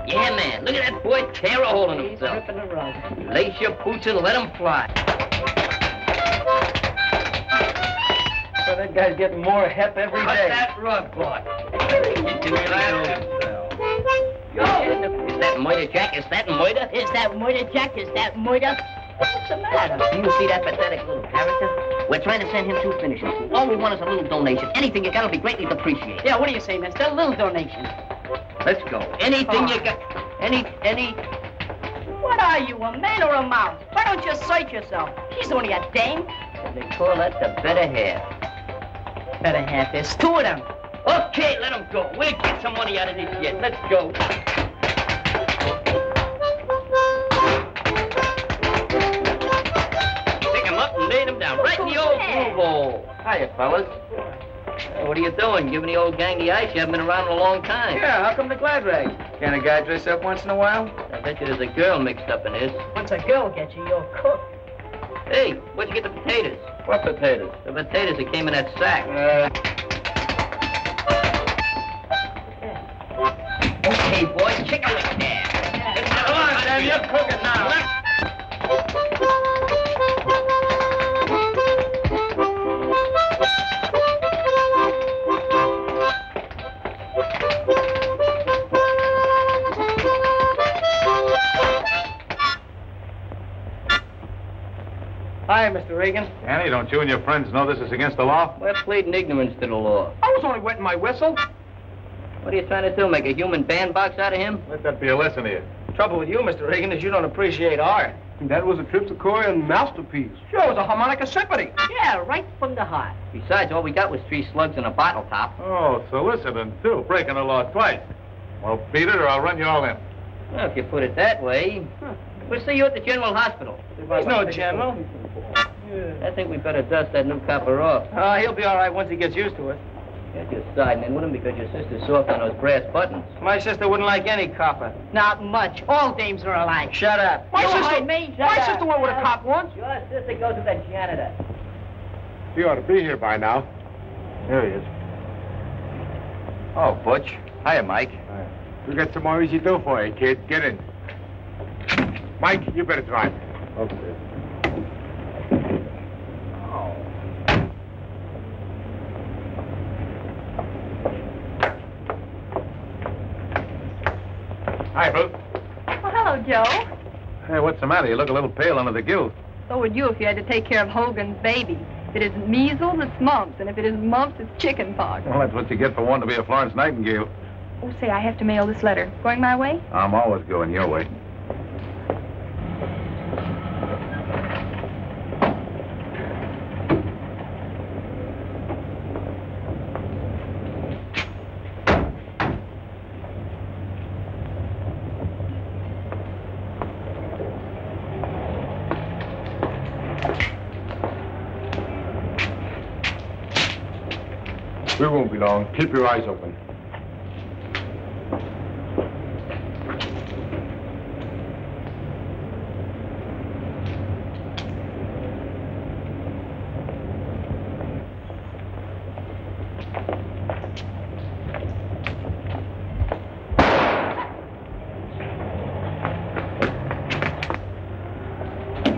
Yeah, man. Look at that boy tear a hole in himself. He's ripping the rug. Lace your boots and let him fly. So that guy's getting more hep every day. Cut that rug, boy. Is that murder, Jack? Is that murder? Is that murder, Jack? Is that murder? What's the matter? Do you see that pathetic little character? We're trying to send him to finishing school. All we want is a little donation. Anything you got will be greatly appreciated. Yeah, what do you say, mister? A little donation. Let's go. Anything you got. Any. What are you, a man or a mouse? Why don't you search yourself? She's only a dame. They call that the better half. Better half. There's two of them. Okay, let him go. We'll get some money out of this yet. Let's go. Pick him up and lay him down right in the old groove hole. Hiya, fellas. Hey, what are you doing? Giving the old gang the ice? You haven't been around in a long time. Yeah, how come the glad rags? Can't a guy dress up once in a while? I bet you there's a girl mixed up in this. Once a girl gets you, you're cooked. Hey, where'd you get the potatoes? What potatoes? The potatoes that came in that sack. Okay, boys, kick a lick there. Come on, Sam, you're cooking now. Hi, Mr. Regan. Danny, don't you and your friends know this is against the law? We're pleading ignorance to the law. I was only wetting my whistle. What are you trying to do, make a human bandbox out of him? Let that be a lesson to you. Trouble with you, Mr. Regan, is you don't appreciate art. That was a Triptychorian masterpiece. Sure, it was a harmonica symphony. Yeah, right from the heart. Besides, all we got was 3 slugs and a bottle top. Oh, soliciting, too. Breaking the law twice. Well, beat it or I'll run you all in. Well, if you put it that way. We'll see you at the General Hospital. He's no general. I think we better dust that new copper off. He'll be all right once he gets used to it. You're just siding in with him because your sister's soft on those brass buttons. My sister wouldn't like any copper. Not much. All dames are alike. Shut up. My sister went with a cop once. Your sister goes with a janitor. He ought to be here by now. There he is. Oh, Butch. Hiya, Mike. We got some more easy do for you, kid. Get in. Mike, you better drive. Okay. Hi, Ruth. Well, hello, Joe. Hey, what's the matter? You look a little pale under the gilt. So would you if you had to take care of Hogan's baby. If it isn't measles, it's mumps. And if it isn't mumps, it's chicken pox. Well, that's what you get for wanting to be a Florence Nightingale. Oh, say, I have to mail this letter. Going my way? I'm always going your way. We won't be long. Keep your eyes open.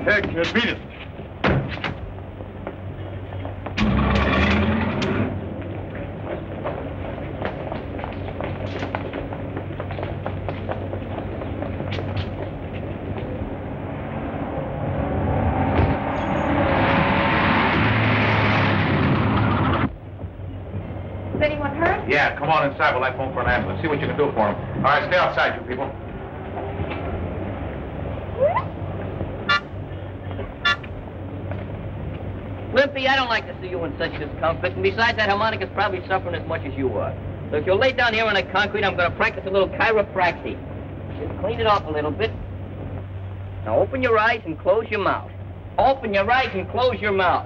Heck, beat it. Is anyone hurt? Yeah, come on inside while I phone for an ambulance. See what you can do for him. All right, stay outside, you people. Limpy, I don't like to see you in such discomfort. And besides, that harmonica's probably suffering as much as you are. So if you'll lay down here on the concrete, I'm going to practice a little chiropractic. Just clean it off a little bit. Now open your eyes and close your mouth. Open your eyes and close your mouth.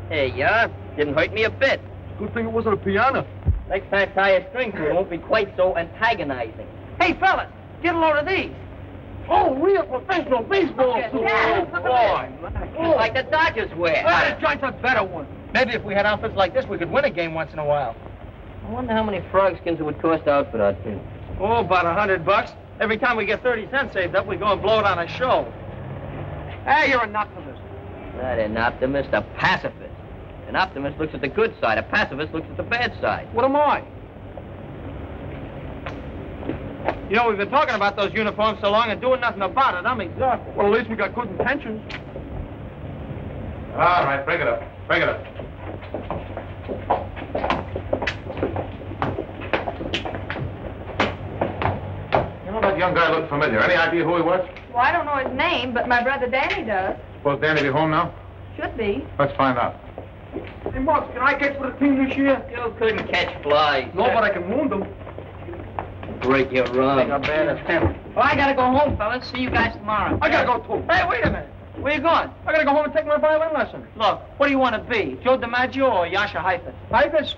There you are. Didn't hurt me a bit. Good thing it wasn't a piano. Next time, tie a string to it. It won't be quite so antagonizing. Hey, fellas, get a load of these. Oh, real professional baseball suits. Yeah. Oh, boy. Like the Dodgers wear. Ah, the joint's a better one. Maybe if we had outfits like this, we could win a game once in a while. I wonder how many frog skins it would cost out for that thing. Oh, about $100. Every time we get 30 cents saved up, we go and blow it on a show. Hey, you're an optimist. Not an optimist, a pacifist. An optimist looks at the good side. A pacifist looks at the bad side. What am I? You know, we've been talking about those uniforms so long and doing nothing about it. I'm exhausted. Well, at least we got good intentions. All right, break it up. Break it up. You know, that young guy looked familiar. Any idea who he was? Well, I don't know his name, but my brother Danny does. Suppose Danny be home now? Should be. Let's find out. Hey, Mark, can I catch for the team this year? You couldn't catch flies. No, but I can wound them. Break your I think run. I'm bad at him. Well, I gotta go home, fellas. See you guys tomorrow. I gotta go too. Hey, wait a minute. Where you going? I gotta go home and take my violin lesson. Look, what do you want to be? Joe DiMaggio or Yasha Heifetz? Heifetz?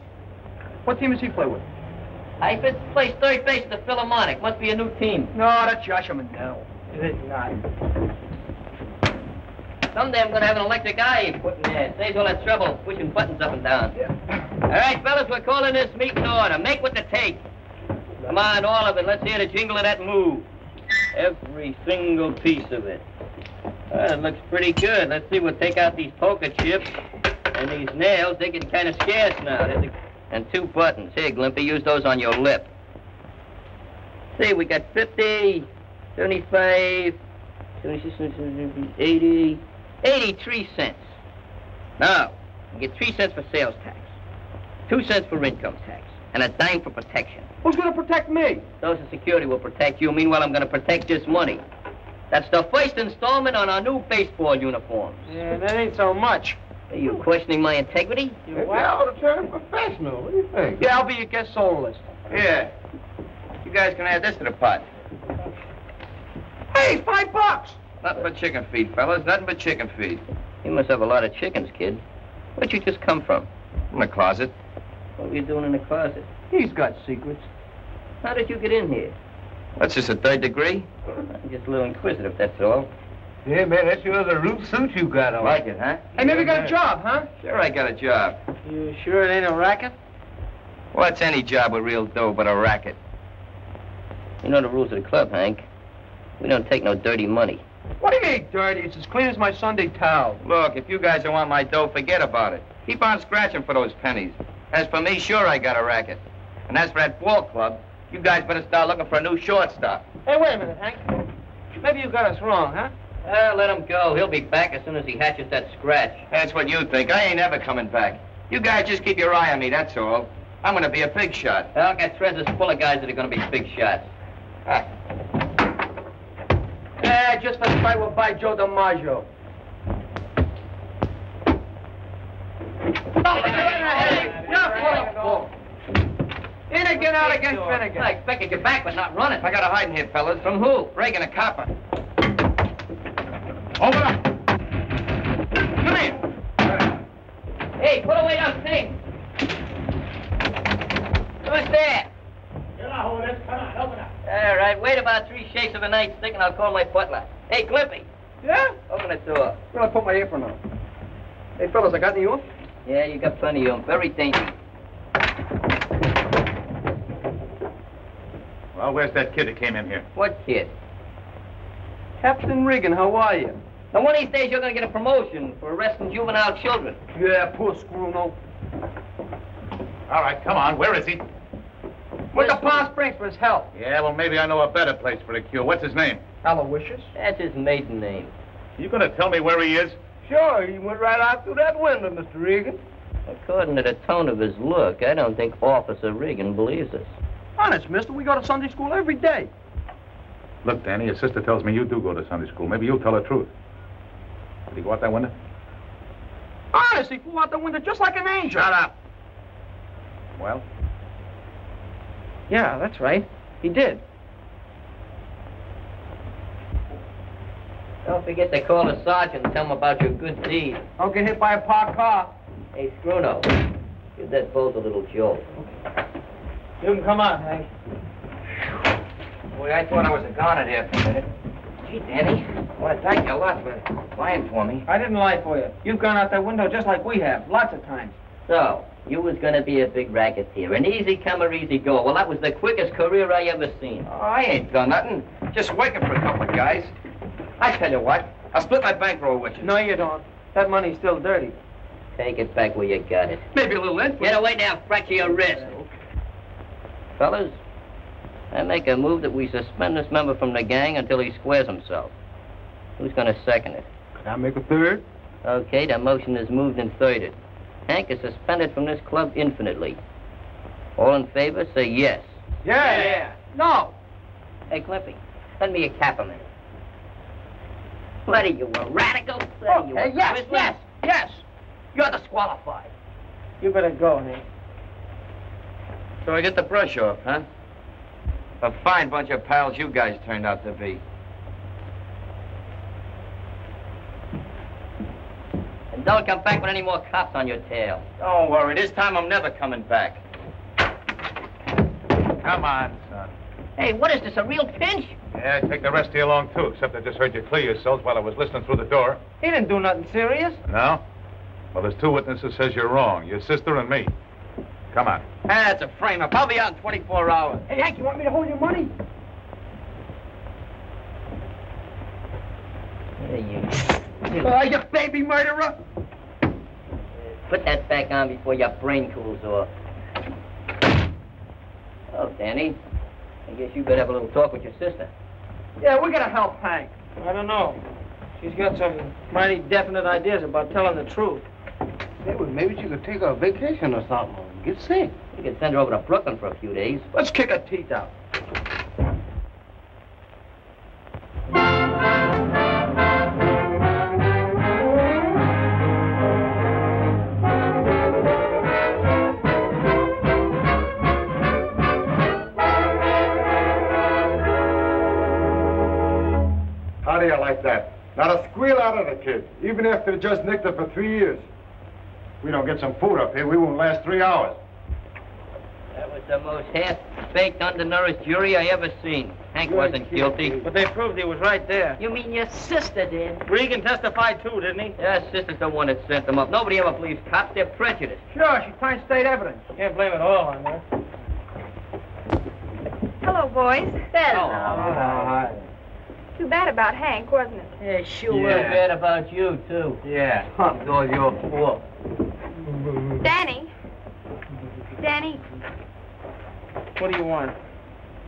What team does he play with? Heifetz plays third base at the Philharmonic. Must be a new team. No, that's Yasha Mandel. It is not. Someday I'm gonna have an electric eye put in there. Saves all that trouble pushing buttons up and down. Yeah. All right, fellas, we're calling this meeting to order. Make what to take. Come on, all of it. Let's hear the jingle of that move. Every single piece of it. Well, it looks pretty good. Let's see, we'll take out these poker chips and these nails. They're getting kind of scarce now. And 2 buttons. Here, Glimpy, use those on your lip. See, we got 50, 75, 76, 80, 83 cents. Now, you get 3 cents for sales tax, 2 cents for income tax, and a dime for protection. Who's gonna protect me? Social Security will protect you. Meanwhile, I'm going to protect this money. That's the first installment on our new baseball uniforms. Yeah, that ain't so much. Are you questioning my integrity? You ought to turn professional. What do you think? Yeah, I'll be your guest soloist. Yeah. You guys can add this to the pot. Hey, $5! Nothing but chicken feed, fellas. Nothing but chicken feed. You must have a lot of chickens, kid. Where'd you just come from? From the closet. What were you doing in the closet? He's got secrets. How did you get in here? That's just a 3rd degree. I'm just a little inquisitive, that's all. Yeah, man, that's your other root suit you got on. Like it, huh? Hey, maybe you got a job, huh? Sure, I got a job. You sure it ain't a racket? What's any job with real dough but a racket? You know the rules of the club, Hank. We don't take no dirty money. What do you mean, dirty? It's as clean as my Sunday towel. Look, if you guys don't want my dough, forget about it. Keep on scratching for those pennies. As for me, sure, I got a racket. And as for that ball club, you guys better start looking for a new shortstop. Hey, wait a minute, Hank. Maybe you got us wrong, huh? Let him go. He'll be back as soon as he hatches that scratch. That's what you think. I ain't ever coming back. You guys just keep your eye on me, that's all. I'm gonna be a big shot. Alcatraz is full of guys that are going to be big shots. Yeah, just for the fight we'll buy Joe DiMaggio. In again, out again, Finnegan. I expected you back, but not running. I got a hiding here, fellas. From who? Reagan a copper. Open up. Come here. Hey, put away those things. Who's there? All right, wait about 3 shakes of a nightstick and I'll call my butler. Hey, Glimpy. Yeah? Open the door. Well, I put my apron on. Hey, fellas, I got any oomph? Yeah, you got plenty of them. Very dainty. Well, where's that kid that came in here? What kid? Captain Regan, how are you? Now, one of these days you're going to get a promotion for arresting juvenile children. Yeah, poor Scruno. All right, come on. Where is he? Went to Palm Springs for his health. Yeah, well, maybe I know a better place for a cure. What's his name? Aloysius? That's his maiden name. You gonna tell me where he is? Sure, he went right out through that window, Mr. Regan. According to the tone of his look, I don't think Officer Regan believes us. Honest, mister, we go to Sunday school every day. Look, Danny, your sister tells me you do go to Sunday school. Maybe you'll tell the truth. Did he go out that window? Honest, he flew out the window just like an angel. Shut up. Well? Yeah, that's right. He did. Don't forget to call the sergeant and tell him about your good deed. Don't get hit by a parked car. Hey, Scruno, give that boat a little jolt. You can come on, Hank. Boy, I thought I was a goner there for a minute. Gee, Danny, I want to thank you a lot for lying for me. I didn't lie for you. You've gone out that window just like we have, lots of times. So, you was gonna be a big racketeer, an easy come or easy go. Well, that was the quickest career I ever seen. Oh, I ain't done nothing. Just working for a couple of guys. I tell you what, I'll split my bankroll with you. No, you don't. That money's still dirty. Take it back where you got it. Maybe a little interest. Get away now, fracture your wrist. Fellas, I make a move that we suspend this member from the gang until he squares himself. Who's gonna second it? Can I make a third? Okay, the motion is moved and thirded. Hank is suspended from this club infinitely. All in favor, say yes. Yeah. No. Hey, Cliffy, lend me a cap a minute. What are you, a radical? What are you, a Christmas? Yes. You're disqualified. You better go, Hank. So I get the brush off, huh? A fine bunch of pals you guys turned out to be. And don't come back with any more cops on your tail. Don't worry, this time I'm never coming back. Come on, son. Hey, what is this, a real pinch? Yeah, take the rest of you along, too, except I just heard you clear yourselves while I was listening through the door. He didn't do nothing serious. No? Well, there's two witnesses says you're wrong, your sister and me. Come on. That's a frame-up. I'll be out in 24 hours. Hey, Hank, you want me to hold your money? There you Oh, you baby murderer! Put that back on before your brain cools off. Oh, Danny, I guess you better have a little talk with your sister. Yeah, we're gonna help Hank. I don't know. She's got some mighty definite ideas about telling the truth. Hey, well, maybe she could take a vacation or something. Get sick. You could send her over to Brooklyn for a few days. Let's kick her teeth out. How do you like that? Not a squeal out of the kid, even after they just nicked her for 3 years. If we don't get some food up here, we won't last 3 hours. That was the most half-baked, undernourished jury I ever seen. Hank wasn't guilty. But they proved he was right there. You mean your sister did? Regan testified too, didn't he? Yeah, sister's the one that sent them up. Nobody ever believes cops. They're prejudiced. Sure, she finds state evidence. Can't blame it all on her. Hello, boys. Hi. Too bad about Hank, wasn't it? Yeah, sure. We're bad about you, too. Yeah, it's all your fault. Danny. Danny, What do you want?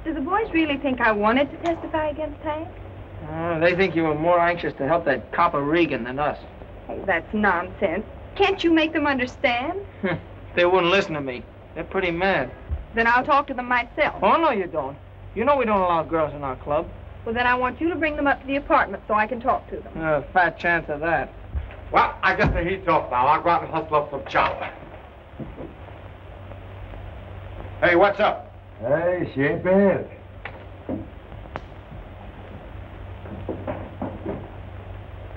do the boys really think I wanted to testify against Hank? They think you were more anxious to help that copper Regan than us. Oh, that's nonsense. Can't you make them understand? They wouldn't listen to me. They're pretty mad. Then I'll talk to them myself. Oh, no, you don't. You know we don't allow girls in our club. Well, then I want you to bring them up to the apartment so I can talk to them. Fat chance of that. Well, I guess the heat's off now. I'll go out and hustle up some chow. Hey, what's up? Hey, she ain't bad.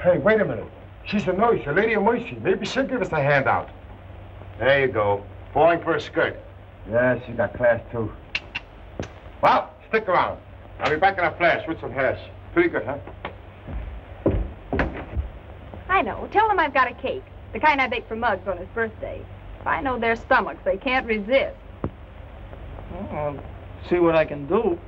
Hey, wait a minute. She's a nurse, a lady of mercy. Maybe she'll give us a handout. There you go. Falling for a skirt. Yeah, she got class, too. Well, stick around. I'll be back in a flash with some hash. Pretty good, huh? I know. Tell them I've got a cake. The kind I bake for Muggs on his birthday. If I know their stomachs, they can't resist. Well, I'll see what I can do.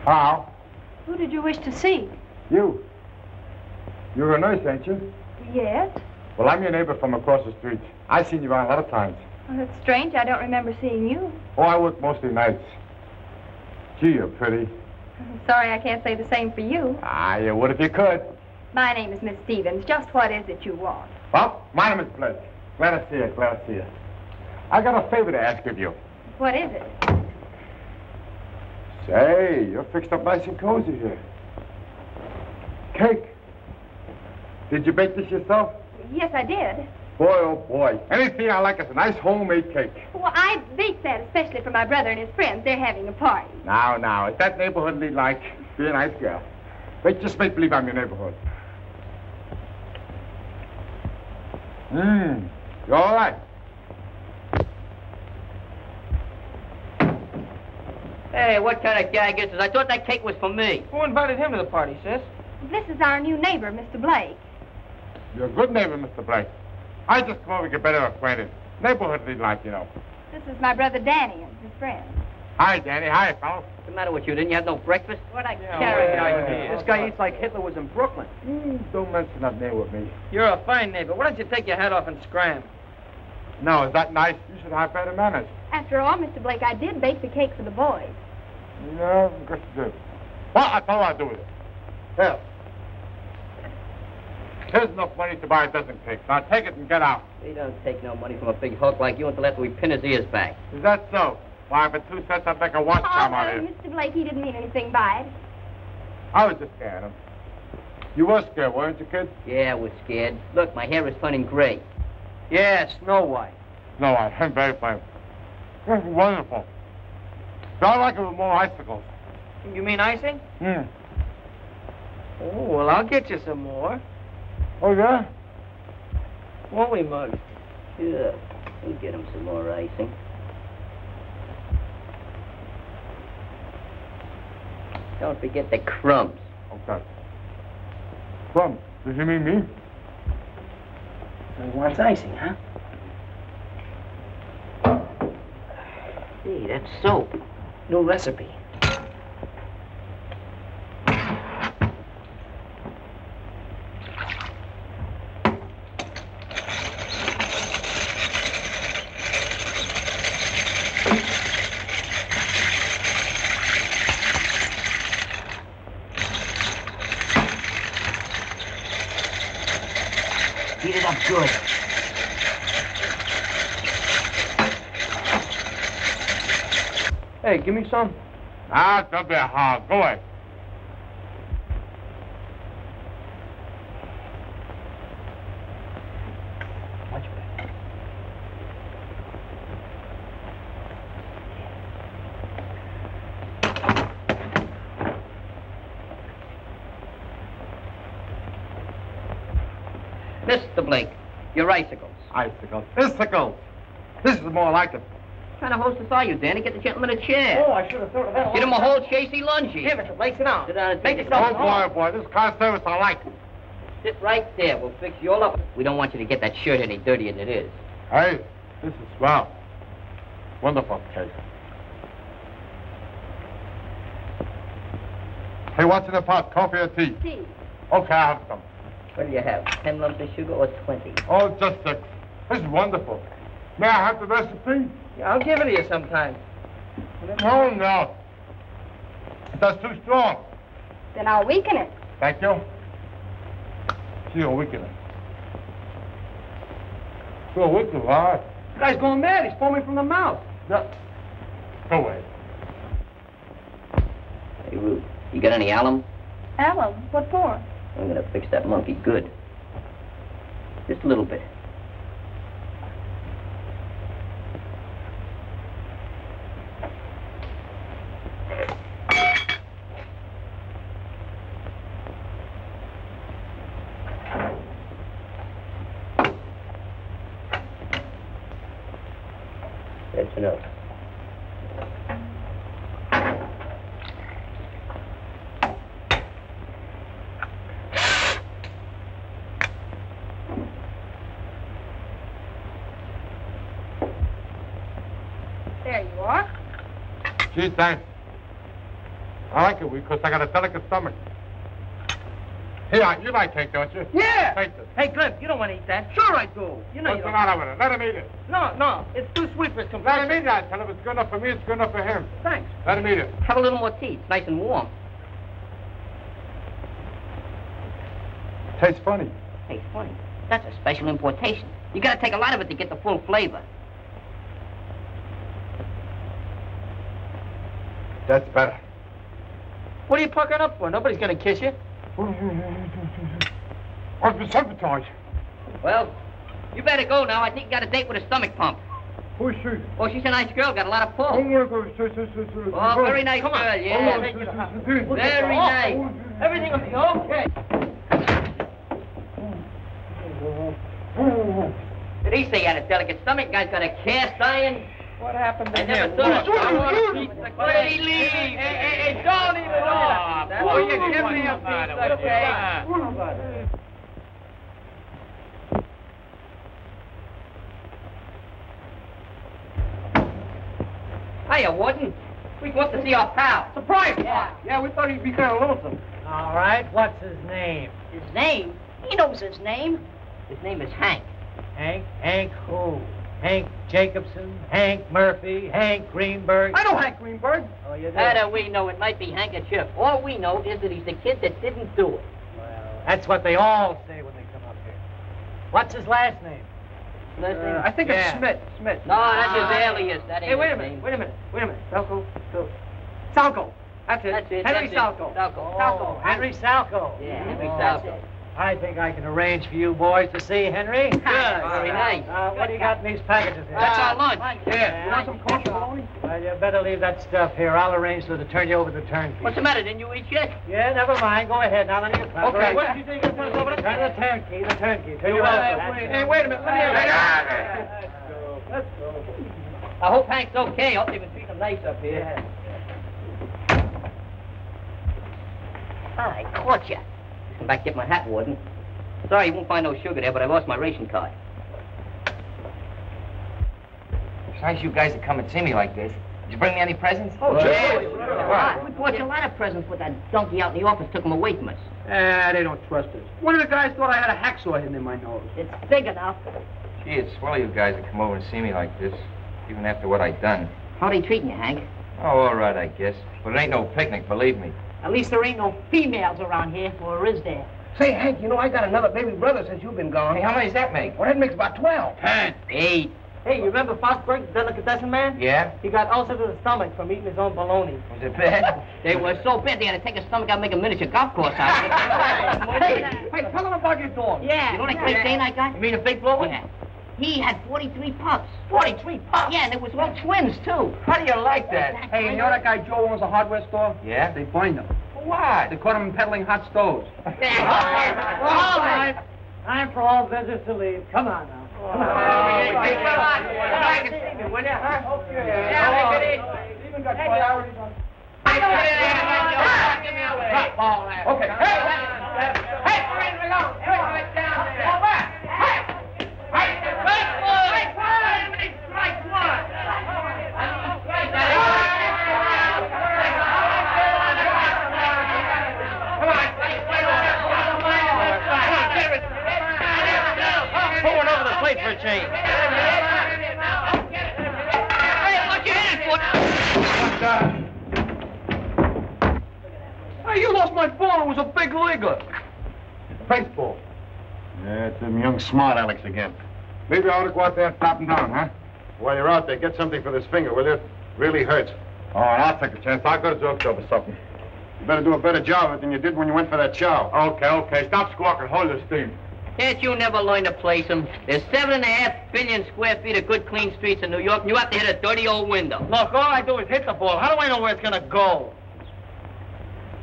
How? Who did you wish to see? You. You're a nurse, ain't you? Yes. Well, I'm your neighbor from across the street. I've seen you around a lot of times. Well, that's strange. I don't remember seeing you. Oh, I work mostly nights. Gee, you're pretty. I'm sorry I can't say the same for you. Ah, you would if you could. My name is Miss Stevens. Just what is it you want? Well, my name is Blake. Glad to see you, glad to see you. I got a favor to ask of you. What is it? Say, you're fixed up nice and cozy here. Cake. Did you bake this yourself? Yes, I did. Boy, oh boy. Anything I like is a nice homemade cake. Well, I baked that especially for my brother and his friends. They're having a party. Now, is that neighborhoodly like? Be a nice girl. Wait, just make believe I'm your neighborhood. You all right? Hey, what kind of gag is this? I thought that cake was for me. Who invited him to the party, sis? This is our new neighbor, Mr. Blake. You're a good neighbor, Mr. Blake. I just come over to get better acquainted. Neighborhoodly like, you know. This is my brother Danny and his friends. Hi, Danny. Hi, fellas. What's the matter with you? Didn't you have no breakfast? What a Yeah, character. This guy eats like Hitler was in Brooklyn. Don't mention that name with me. You're a fine neighbor. Why don't you take your hat off and scram? No, is that nice? You should have better manners. After all, Mr. Blake, I did bake the cake for the boys. No, good to do. Well, I tell you what I'll do with it. Here. Here's enough money to buy a dozen cakes. Now take it and get out. We don't take no money from a big hulk like you until after we pin his ears back. Is that so? Why, for 2 cents, I'd make a wash time out of it. Mr. Blake, he didn't mean anything by it. I was just scared him. You were scared, weren't you, kid? Yeah, we're scared. Look, my hair is turning gray. Yeah, Snow White. No, I'm very fine. This is wonderful. But I like it with more icicles. You mean icing? Hmm. Oh, well, I'll get you some more. Oh, yeah? Won't we, Muggs? Yeah, we'll get him some more icing. Don't forget the crumbs. Okay. Crumbs. Does he mean me? He wants icing, huh? Hey, that's soap. New recipe. Heat it up good. Hey, give me some. Ah, don't be a hog. Go away. Much better. Mr. Blake, your icicles. Icicles. Icicles. This is more like it. What kind of hostess are you, Danny? Get the gentleman a chair. Oh, I should have thought of that. Get him a whole chasey lungy. Here, Mr. Blake, sit down. Sit down and Make take yourself it. Oh, boy, this kind of service I like. Sit right there. We'll fix you all up. We don't want you to get that shirt any dirtier than it is. Hey, this is swell. Wonderful cake. Hey, what's in the pot? Coffee or tea? Tea. Okay, I'll have some. What do you have? 10 lumps of sugar or 20? Oh, just 6. This is wonderful. May I have the recipe? Yeah, I'll give it to you sometime. No, no. That's too strong. Then I'll weaken it. Thank you. See you weakening. So weakening, all right. This guy's going mad. He's foaming from the mouth. No. Go away. Hey, Ruth, you got any alum? Alum? What for? I'm gonna fix that monkey good. Just a little bit. That's enough. There you are. Gee, thanks. I like it because I got a delicate stomach. Here, you like cake, don't you? Yeah. Take this. Hey, Cliff, you don't want to eat that. Sure I do. You know What's you the don't. matter with it? Let him eat it. No, it's too sweet for his Let complexion. him eat that. Tell him it's good enough for me, it's good enough for him. Thanks. Let him eat it. Have a little more tea. It's nice and warm. Tastes funny. Hey, funny. That's a special importation. You gotta take a lot of it to get the full flavor. That's better. What are you puckering up for? Nobody's gonna kiss you. What's the sabotage? Well, you better go now. I think you got a date with a stomach pump. Who's she? Oh, she's a nice girl. Got a lot of pull. Oh, Very nice girl, yeah. Very nice. Everything will be okay. Did he say he had a delicate stomach? Guy's got a cast iron. What happened to I him? never thought of Where'd he leave? Hey, don't even look. Oh, you give me a piece of cake. Hiya, Warden. We want to see our pal. Surprise! Yeah. We thought he'd be kind of lonesome. All right, what's his name? His name? He knows his name. His name is Hank. Hank? Hank who? Hank Jacobson? Hank Murphy? Hank Greenberg? I know Hank Greenberg. Oh, you do? How do we know? It might be handkerchief. All we know is that he's the kid that didn't do it. Well, that's what they all say when they come up here. What's his last name? I think it's Smith. Smith. No, that's his alias. That ain't Hey, wait a his minute. name. Wait a minute. Salco. That's it. That's it. Henry that's it. Salco. Oh, Henry Salco. Yeah, Henry Oh, Salco. I think I can arrange for you boys to see Henry. Good. Very nice. What do you got in these packages here? That's our lunch. Yeah. You want some kosher bologna? Well, you better leave that stuff here. I'll arrange for to turn you over to the turnkey. What's the matter? Didn't you eat yet? Yeah, never mind. Go ahead now. None of your trouble. Okay. What did you think? Turn us over to Turn the turnkey. The turnkey. Turn you over. Hey, wait a minute. Let me Let's go. Let's go. I hope Hank's okay. I hope they've been treating him nice up here. Yeah. I caught you. Come back get my hat, Warden. Sorry, you won't find no sugar there, but I lost my ration card. It's nice you guys to come and see me like this. Did you bring me any presents? Oh, Yeah. We bought you a lot of presents, but that donkey out in the office took them away from us. They don't trust us. One of the guys thought I had a hacksaw hidden in my nose. It's big enough. Gee, it's swell of you guys to come over and see me like this, even after what I done. How they treating you, Hank? Oh, all right, I guess. But it ain't no picnic, believe me. At least there ain't no females around here, or is there? Say, Hank, you know, I got another baby brother since you've been gone. Hey, how many does that make? Well, that makes about 12. 10. 8. Hey, you remember Fosberg, the delicatessen man? Yeah? He got ulcers to the stomach from eating his own bologna. Was it bad? They were so bad they had to take his stomach out and make a miniature golf course out of it. Hey, tell them about your dog. Yeah. You know that Great Dane I got? You mean a big blower? Yeah. He had 43 pups. 43 pups? Yeah, and they was all twins, too. How do you like that? Hey, you know that guy Joe owns a hardware store? Yeah? They fined him. What? They caught him peddling hot stoves. All right. Time for all visitors to leave. Come on now. Come on. Hey, come on. Come back and see me, will you? Huh? Okay. Yeah, make it easy. Even got priorities on. Give me away. Okay. Hey, where we go? Right down there. Go back. Forward over the plate for a change. Hey, what you in for? Hey, you lost my ball. It was a big leaguer. Baseball. Yeah, it's them young smart Alecks again. Maybe I ought to go out there and stop him down, huh? While you're out there, get something for this finger, will you? It really hurts. Oh, I'll take a chance. I'll go to drugstore for something. You better do a better job of it than you did when you went for that chow. Okay. Stop squawking. Hold your steam. Can't you never learn to place them? There's 7.5 billion square feet of good, clean streets in New York, and you have to hit a dirty old window. Look, all I do is hit the ball. How do I know where it's going to go?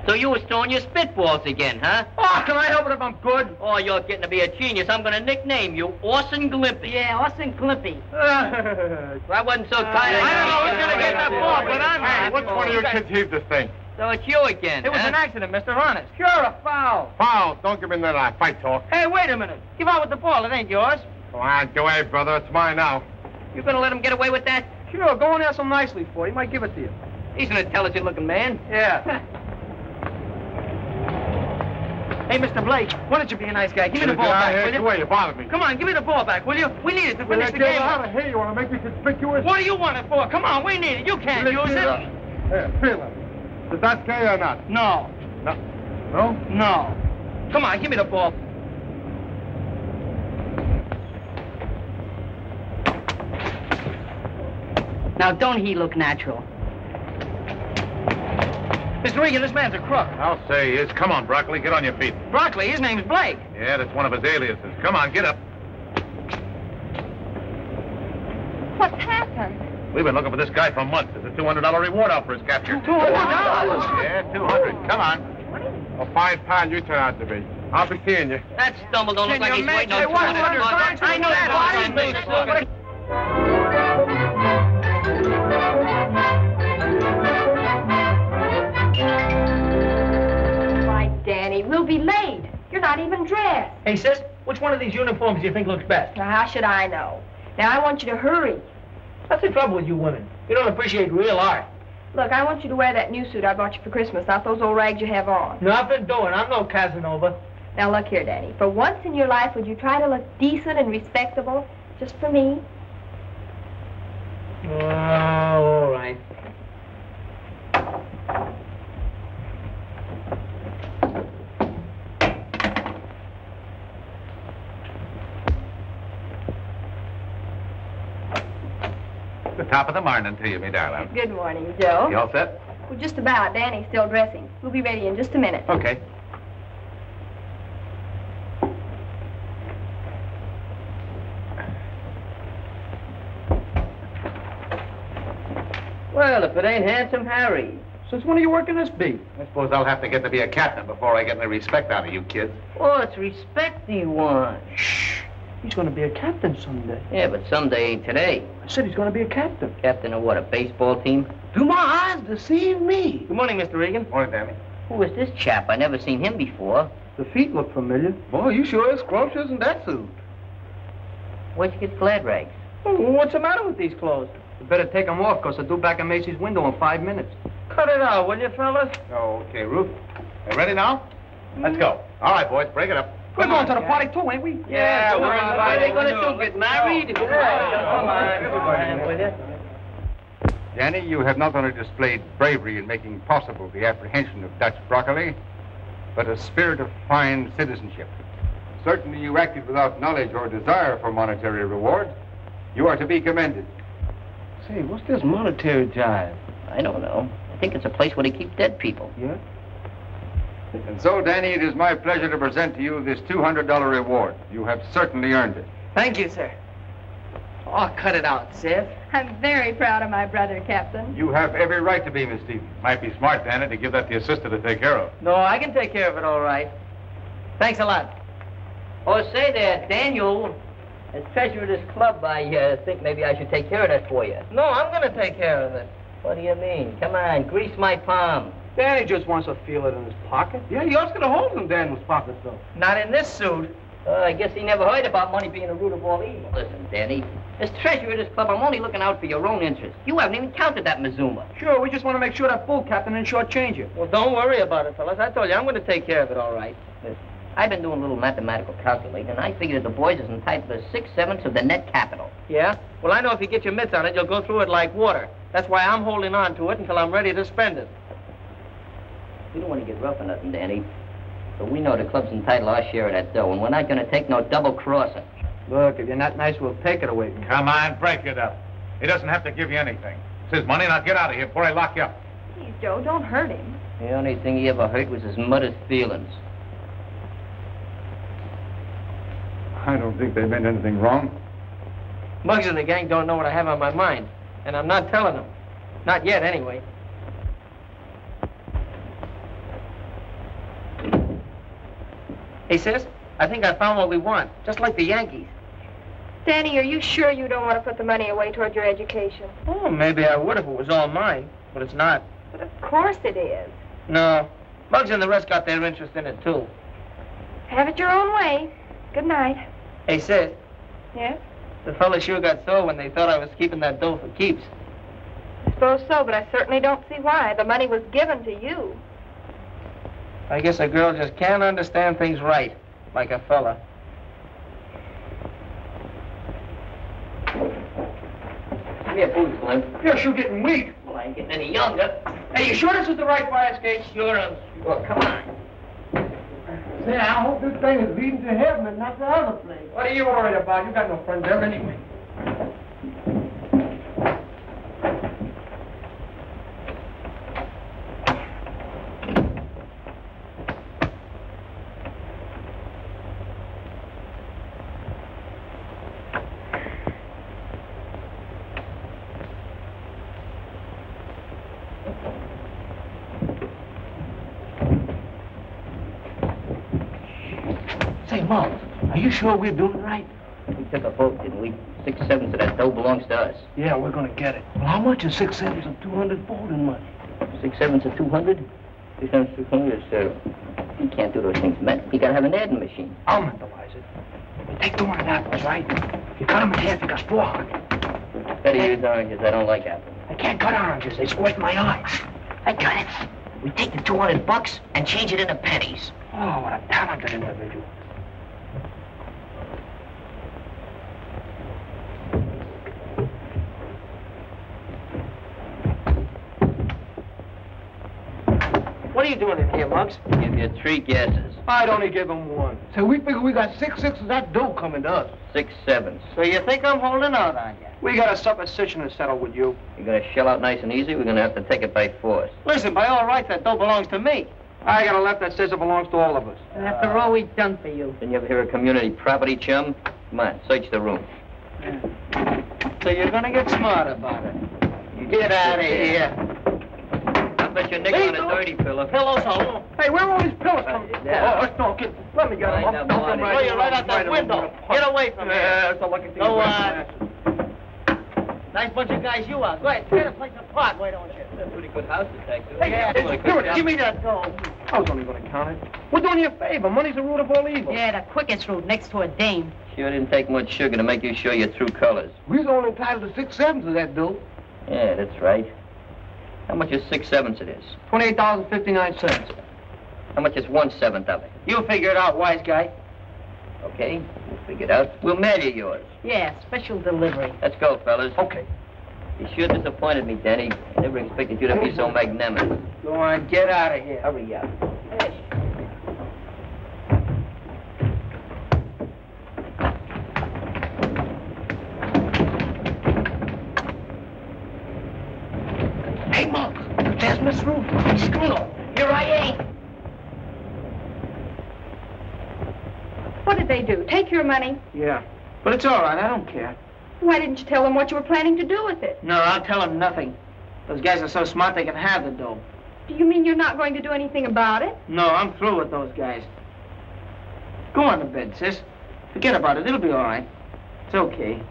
So you was throwing your spitballs again, huh? Oh, can I help it if I'm good? Oh, you're getting to be a genius. I'm going to nickname you Orson Glimpy. Yeah, Austin Clippy. I wasn't so tired. I don't know who's going to get that ball, but I'm Hey, which one of you kids heaved this thing? So it's you again, It was huh? an accident, Mr. Honest. Sure, a foul. Foul. Don't give me none of that fight talk. Hey, wait a minute. Give out with the ball. It ain't yours. Come on, go away, brother. It's mine now. You going to let him get away with that? Sure, go and ask him nicely for it. He might give it to you. He's an intelligent-looking man. Yeah. Hey, Mr. Blake, why don't you be a nice guy? Give me the Get ball out back, of here. will Get you? away. You bothered me. Come on, give me the ball back, will you? We need it to finish the game. Out of here. You want to make me conspicuous? What do you want it for? Come on, we need it. You can't use it. Here, feel it. Is that gay or not? No. No? No. Come on, give me the ball. Now, don't he look natural? Mr. Regan, this man's a crook. I'll say he is. Come on, Broccoli, get on your feet. Broccoli, his name's Blake. Yeah, that's one of his aliases. Come on, get up. What's happened? We've been looking for this guy for months. There's a $200 reward out for his capture. $200? Yeah, 200. Come on. A fine pal you turn out to be. I'll be seeing you. That stumble don't look like he's waiting on Hey, what? 200 bucks. I know that. Why, Danny, we'll be late. You're not even dressed. Hey, sis, which one of these uniforms do you think looks best? Now, how should I know? Now, I want you to hurry. What's the trouble with you women? You don't appreciate real art. Look, I want you to wear that new suit I bought you for Christmas, not those old rags you have on. Nothing doing. I'm no Casanova. Now, look here, Danny. For once in your life, would you try to look decent and respectable, just for me? Oh, all right. The top of the morning to you, me darling. Good morning, Joe. You all set? Well, just about. Danny's still dressing. We'll be ready in just a minute. Okay. Well, if it ain't Handsome Harry. Since when are you working this beat? I suppose I'll have to get to be a captain before I get any respect out of you kids. Oh, it's respect he wants. Shh. He's going to be a captain someday. Yeah, but someday ain't today. I said he's going to be a captain. Captain of what, a baseball team? Do my eyes deceive me? Good morning, Mr. Regan. Morning, Danny. Who is this chap? I never seen him before. The feet look familiar. Boy, you sure is scrumptious in that suit. Where'd you get glad rags? Oh, what's the matter with these clothes? You better take them off, because they're due back in Macy's window in 5 minutes. Cut it out, will you, fellas? Oh, okay, Ruth. You ready now? Let's go. All right, boys, break it up. We're going to the party, too, ain't we? Yeah, we're what are they gonna do? Get married? Come on, will you? Danny, you have not only displayed bravery in making possible the apprehension of Dutch Broccoli, but a spirit of fine citizenship. Certainly you acted without knowledge or desire for monetary reward. You are to be commended. Say, what's this monetary jive? I don't know. I think it's a place where they keep dead people. Yeah? And so, Danny, it is my pleasure to present to you this $200 reward. You have certainly earned it. Thank you, sir. Oh, cut it out, Seth. I'm very proud of my brother, Captain. You have every right to be, Miss Stevens. Might be smart, Danny, to give that to your sister to take care of. No, I can take care of it all right. Thanks a lot. Oh, say there, Daniel. As treasurer of this club, I think maybe I should take care of that for you. No, I'm going to take care of it. What do you mean? Come on, grease my palm. Danny just wants to feel it in his pocket. Yeah, he also got a hole in Daniel's pocket, though. Not in this suit. I guess he never heard about money being the root of all evil. Listen, Danny, as treasurer of this club, I'm only looking out for your own interest. You haven't even counted that Mazuma. Sure, we just want to make sure that bull captain didn't shortchange you. Well, don't worry about it, fellas. I told you, I'm going to take care of it all right. Listen, I've been doing a little mathematical calculating, and I figured that the boys is entitled to 6/7 of the net capital. Yeah? Well, I know if you get your mitts on it, you'll go through it like water. That's why I'm holding on to it until I'm ready to spend it. We don't want to get rough or nothing, Danny. But we know the club's entitled to our share of that dough, and we're not going to take no double-crossing. Look, if you're not nice, we'll take it away from you. Come on, break it up. He doesn't have to give you anything. It's his money. Now get out of here before I lock you up. Please, Joe, don't hurt him. The only thing he ever hurt was his mother's feelings. I don't think they meant anything wrong. Muggs and the gang don't know what I have on my mind, and I'm not telling them. Not yet, anyway. Hey, sis, I think I found what we want, just like the Yankees. Danny, are you sure you don't want to put the money away toward your education? Oh, maybe I would if it was all mine, but it's not. But of course it is. No, Muggs and the rest got their interest in it, too. Have it your own way. Good night. Hey, sis, Yes? the fellas sure got sore when they thought I was keeping that dough for keeps. I suppose so, but I certainly don't see why. The money was given to you. I guess a girl just can't understand things right, like a fella. Give me a booze, Slim. You're sure getting weak. Well, I ain't getting any younger. Hey, you sure this is the right fire escape? Sure, I'm sure. Come on. Say, I hope this thing is leading to heaven and not the other place. What are you worried about? You got no friends there anyway. Say, Mom, are you sure we're doing right? We took a vote, didn't we? 6/7 of that dough belongs to us. Yeah, we're gonna get it. Well, how much is 6/7 of 200 folding money? 6/7 of 200? 6/7 of 200 is, you can't do those things, man. You gotta have an adding machine. I'll mentalize it. You take 200 apples, right? You cut them in half, you got 400. Better use oranges. I don't like apples. I can't cut oranges. They squirt my eyes. I got it. We take the $200 and change it into pennies. Oh, what a talented individual. What are you doing in here, Muggs? Give you 3 guesses. I'd only give him 1. So we figure we got 6/6 of that dough coming to us. 6/7. So you think I'm holding out on you? We got a supposition to settle with you. You're gonna shell out nice and easy. We're gonna have to take it by force. Listen, by all rights, that dough belongs to me. I got a left that says it belongs to all of us. After all we've done for you. Didn't you ever hear of community property, chum? Come on, search the room. So you're gonna get smart about it. You Get out of here. I bet you're nickel on a dirty pillow. Pillows all. Hey, where are all these pillows from? Yeah. Oh, no, kid. Let me get them. Find I'll out dump what them it right is. here, right out that window. Get away from here. Yeah, it's a lucky thing. Go on. Nice bunch of guys you are. Go ahead, tear the place apart, why don't you? That's a pretty good house, detective. Hey, give me that dough. I was only going to count it. We're doing you a favor. Money's the root of all evil. Yeah, the quickest route next to a dame. Sure didn't take much sugar to make you show your true colors. We're only entitled to 6/7 of that dough. Yeah, that's right. How much is 6/7 of this? $28.59. How much is 1/7 of it? You figure it out, wise guy. Okay, we'll figure it out. We'll mail you yours. Yeah, special delivery. Let's go, fellas. Okay. You sure disappointed me, Danny. I never expected you to be so magnanimous. Go on, get out of here. Hurry up. Hey, Muggs, there's Miss Ruth. Screw. Here I ain't. What did they do? Take your money? Yeah. But it's all right, I don't care. Why didn't you tell them what you were planning to do with it? No, I'll tell them nothing. Those guys are so smart they can have the dough. Do you mean you're not going to do anything about it? No, I'm through with those guys. Go on to bed, sis. Forget about it. It'll be all right. It's okay.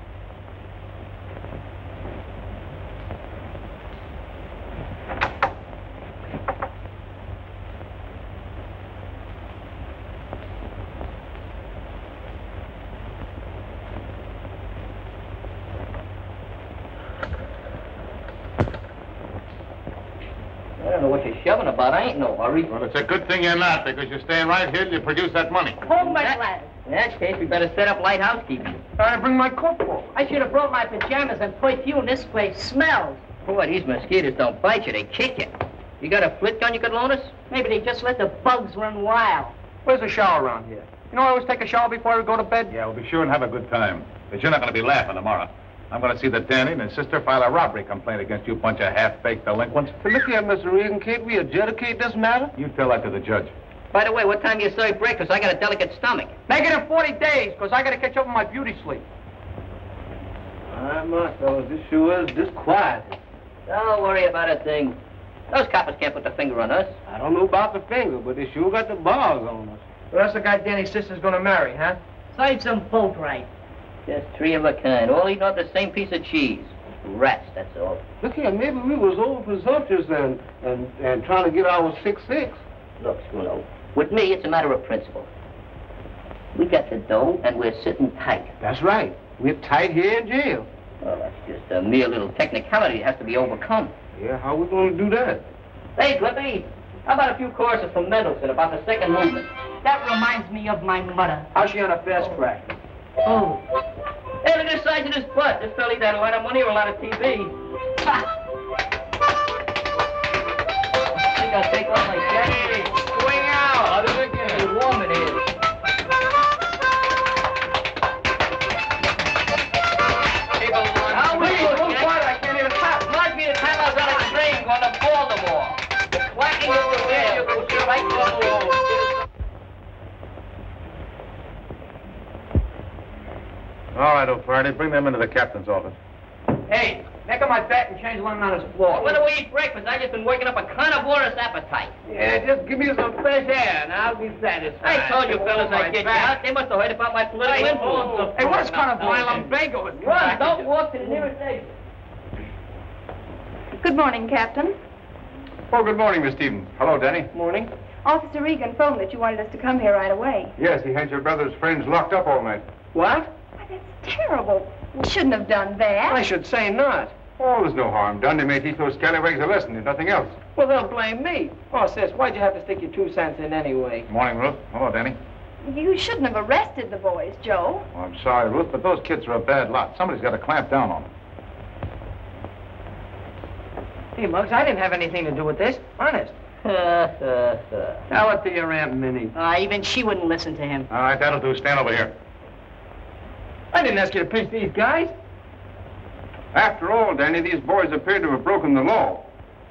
I don't know what you're shoving about. I ain't no hurry. Well, it's a good thing you're not, because you're staying right here till you produce that money. Hold my glass. In that case, we better set up light housekeeping. I bring my coat for. I should have brought my pajamas and perfume. This place smells. Boy, these mosquitoes don't bite you. They kick you. You got a flit gun you could loan us? Maybe they just let the bugs run wild. Where's the shower around here? You know, I always take a shower before I go to bed. Yeah, we'll be sure and have a good time. But you're not going to be laughing tomorrow. I'm going to see that Danny and his sister file a robbery complaint against you bunch of half-baked delinquents. But look here, Mr. Regan, can't we adjudicate this matter? You tell that to the judge. By the way, what time do you serve breakfast? I got a delicate stomach. Make it in 40 days, because I got to catch up on my beauty sleep. All right, my fellas, this sure is just quiet. Don't worry about a thing. Those coppers can't put the finger on us. I don't know about the finger, but they sure got the bars on us. Well, that's the guy Danny's sister's going to marry, huh? Serves them both right. Just 3 of a kind, all eating off the same piece of cheese. Rats, that's all. Look here, maybe we was over presumptuous and trying to get our 6/6. Look, Bruno, with me, it's a matter of principle. We got the dough, and we're sitting tight. That's right. We're tight here in jail. Well, that's just a mere little technicality that has to be overcome. Yeah, how we going to do that? Hey, Clippy, how about a few choruses from Mendelssohn about the second movement? That reminds me of my mother. How's she on a fast track? Oh. Hey, look at the size of this butt. This fella either had a lot of money or a lot of TV. I think I'll take off my jacket. Swing out! How does it get? It's warm in here. How are you? I can't even tap. Reminds me of the time I was on a train going to Baltimore. The quacking of the whale goes right to the wall. All right, O'Flaherty, bring them into the captain's office. Hey, Make up my bed and change one on his floor. When do we eat breakfast? I've just been working up a carnivorous appetite. Yeah, just give me some fresh air and I'll be satisfied. I told you fellas I'd get you out. They must have heard about my political influence. Hey, what's carnivore? Lumbago? Run, don't walk to the nearest exit. Good morning, Captain. Oh, good morning, Miss Stevens. Hello, Danny. Morning. Officer Regan phoned that you wanted us to come here right away. Yes, he had your brother's friends locked up all night. What? Why, that's terrible. We shouldn't have done that. I should say not. Oh, there's no harm done. They may teach those scallywags a lesson, if nothing else. Well, they'll blame me. Oh, sis, why'd you have to stick your 2 cents in anyway? Morning, Ruth. Hello, Danny. You shouldn't have arrested the boys, Joe. Oh, I'm sorry, Ruth, but those kids are a bad lot. Somebody's got to clamp down on them. Hey, Muggs, I didn't have anything to do with this. Honest. Tell it to your Aunt Minnie. Even she wouldn't listen to him. All right, that'll do. Stand over here. I didn't ask you to pinch these guys. After all, Danny, these boys appear to have broken the law.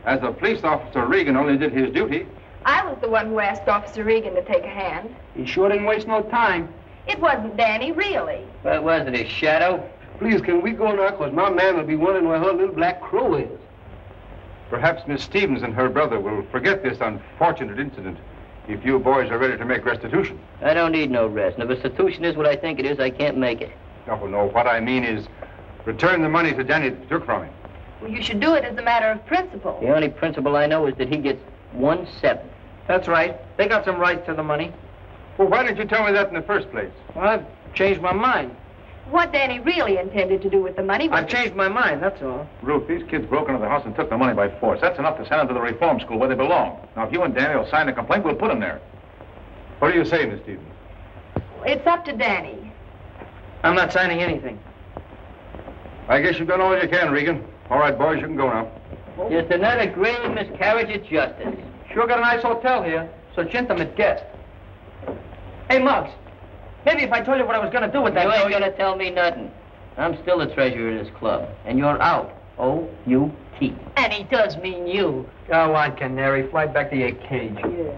As a police officer, Regan only did his duty. I was the one who asked Officer Regan to take a hand. He sure didn't waste no time. It wasn't Danny, really. What was it, his shadow? Please, can we go now? Because my man will be wondering where her little black crow is. Perhaps Miss Stevens and her brother will forget this unfortunate incident if you boys are ready to make restitution. I don't need no rest. And if restitution is what I think it is, I can't make it. Oh, no, what I mean is return the money to Danny that you took from him. Well, you should do it as a matter of principle. The only principle I know is that he gets 1/7. That's right. They got some rights to the money. Well, why didn't you tell me that in the first place? Well, I've changed my mind. What Danny really intended to do with the money was... I've changed my mind, that's all. Ruth, these kids broke into the house and took the money by force. That's enough to send them to the reform school where they belong. Now, if you and Danny will sign the complaint, we'll put them there. What do you say, Miss Stevens? It's up to Danny. I'm not signing anything. I guess you've done all you can, Regan. All right, boys, you can go now. Just another grave miscarriage of justice. Sure got a nice hotel here. Such intimate guests. Hey, Muggs. Maybe if I told you what I was going to do with that... You ain't going to tell me nothing. I'm still the treasurer of this club. And you're out. O-U-T. And he does mean you. Go on, Canary. Fly back to your cage. Yeah.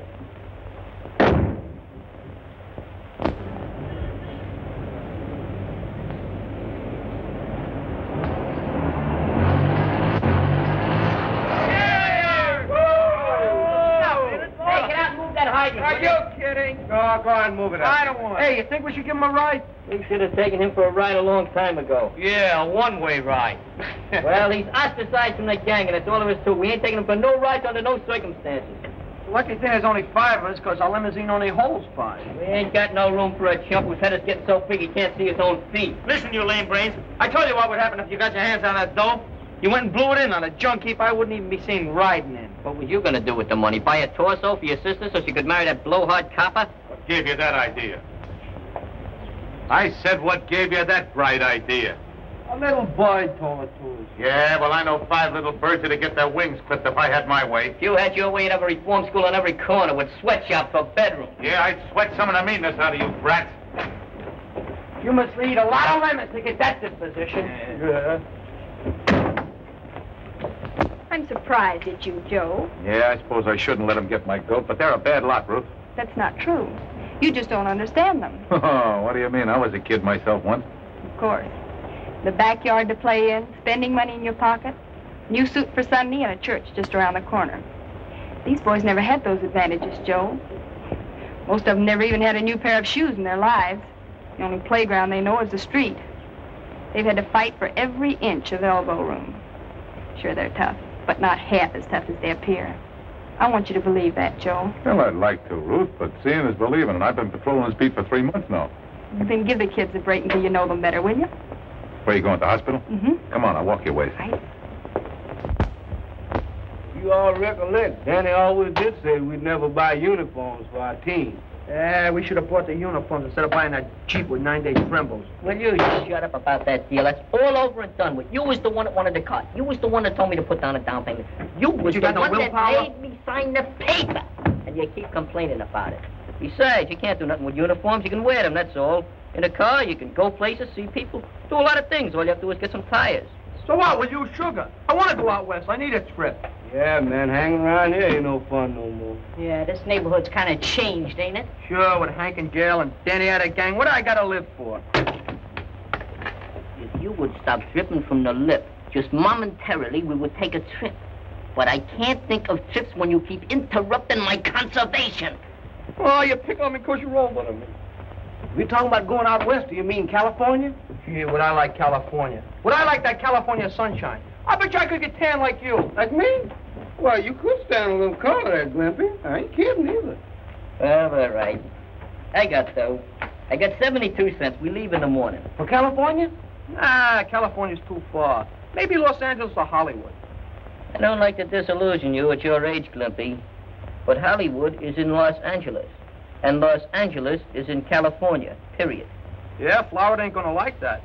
Are you kidding? Go ahead and move it up. I don't want it. Hey, you think we should give him a ride? We should have taken him for a ride a long time ago. Yeah, a one-way ride. Well, he's ostracized from the gang, and that's all there is to it. We ain't taking him for no rides under no circumstances. Lucky thing there's only 5 of us, because our limousine only holds 5. We ain't got no room for a chump whose head is getting so big he can't see his own feet. Listen, you lame brains. I told you what would happen if you got your hands on that dough. You went and blew it in on a junk heap I wouldn't even be seen riding in. What was you gonna do with the money? Buy a torso for your sister so she could marry that blowhard copper? What gave you that idea? I said what gave you that bright idea? A little boy told it to us. Yeah, well, I know 5 little birds that'd get their wings clipped if I had my way. If you had your way, you'd have a reform school on every corner with sweatshops for bedrooms. Yeah, I'd sweat some of the meanness out of you brats. You must eat a lot of lemons to get that disposition. Yeah. I'm surprised at you, Joe. Yeah, I suppose I shouldn't let them get my goat, but they're a bad lot, Ruth. That's not true. You just don't understand them. Oh, what do you mean? I was a kid myself once. Of course. The backyard to play in, spending money in your pocket, new suit for Sunday, and a church just around the corner. These boys never had those advantages, Joe. Most of them never even had a new pair of shoes in their lives. The only playground they know is the street. They've had to fight for every inch of elbow room. Sure, they're tough, but not half as tough as they appear. I want you to believe that, Joe. Well, I'd like to, Ruth, but seeing is believing, and I've been patrolling this beat for 3 months now. Then give the kids a break until you know them better, will you? Where you going, to the hospital? Mm-hmm. Come on, I'll walk your way. Right. You all recollect, Danny always did say we'd never buy uniforms for our team. Yeah, we should have bought the uniforms instead of buying that cheap with 9-day trembles. Will you shut up about that deal? That's all over and done with. You was the one that wanted the cut. You was the one that told me to put down a down payment. You was You the got no one that willpower? made me sign the paper. And you keep complaining about it. Besides, you can't do nothing with uniforms. You can wear them, that's all. In a car, you can go places, see people, do a lot of things. All you have to do is get some tires. So what? We'll use sugar. I want to go out west. I need a trip. Yeah, man, hanging around here ain't no fun no more. Yeah, this neighborhood's kind of changed, ain't it? Sure, with Hank and Gail and Danny had a gang. What do I got to live for? If you would stop dripping from the lip, just momentarily, we would take a trip. But I can't think of trips when you keep interrupting my conservation. Oh, you pick on me because you're older than me. We talking about going out west, do you mean California? Gee, would I like California? Would I like that California sunshine? I bet you I could get tan like you. Like me? Well, you could stand a little color there, Glimpy. I ain't kidding either. Well, all right. I got 72 cents. We leave in the morning. For California? Nah, California's too far. Maybe Los Angeles or Hollywood. I don't like to disillusion you at your age, Glimpy, but Hollywood is in Los Angeles, and Los Angeles is in California, period. Yeah, Florida ain't gonna like that.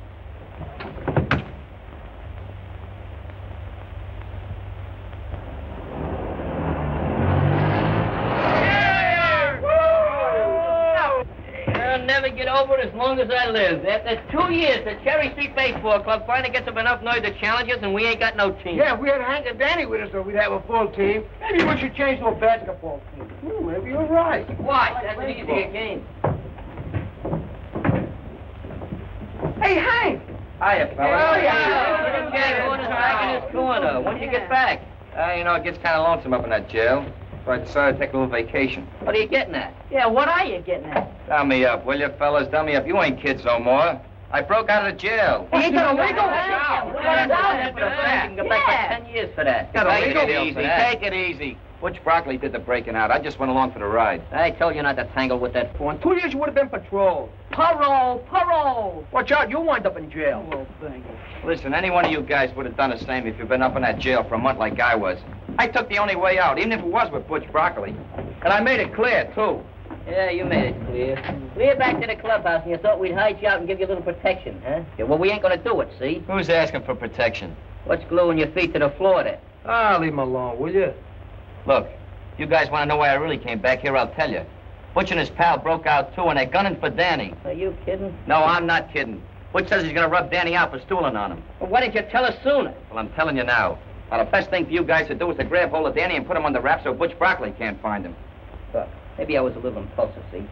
I'll never get over it as long as I live. After 2 years, the Cherry Street Baseball Club finally gets up enough nerve to challenge us, and we ain't got no team. Yeah, if we had Hank and Danny with us, though, we'd have a full team. Maybe we should change to a basketball team. Maybe you're right. Why? That's an easier game. Hey, Hank! Hiya, fella. Oh, yeah. Back in his corner. When did you get back? You know, it gets kind of lonesome up in that jail. So I decided to take a little vacation. What are you getting at? Yeah, what are you getting at? Dumb me up, will you, fellas? Dumb me up. You ain't kids no more. I broke out of the jail. You ain't got a legal You can go back for 10 years for that. Take it easy. Take it easy. Butch Broccoli did the breaking out. I just went along for the ride. I told you not to tangle with that For 2 years, you would have been patrolled. Parole! Watch out, you'll wind up in jail. Well, thank you. Listen, any one of you guys would have done the same if you'd been up in that jail for a month like I was. I took the only way out, even if it was with Butch Broccoli. And I made it clear, too. Yeah, you made it clear. Clear back to the clubhouse, and you thought we'd hide you out and give you a little protection, huh? Yeah, well, we ain't gonna do it, see? Who's asking for protection? What's gluing your feet to the floor there? Ah, leave him alone, will you? Look, if you guys want to know why I really came back here, I'll tell you. Butch and his pal broke out, too, and they're gunning for Danny. Are you kidding? No, I'm not kidding. Butch says he's gonna rub Danny out for stooling on him. Well, why didn't you tell us sooner? Well, I'm telling you now. Now, the best thing for you guys to do is to grab hold of Danny and put him on the wrap so Butch Broccoli can't find him. Look, maybe I was a little impulsive, see?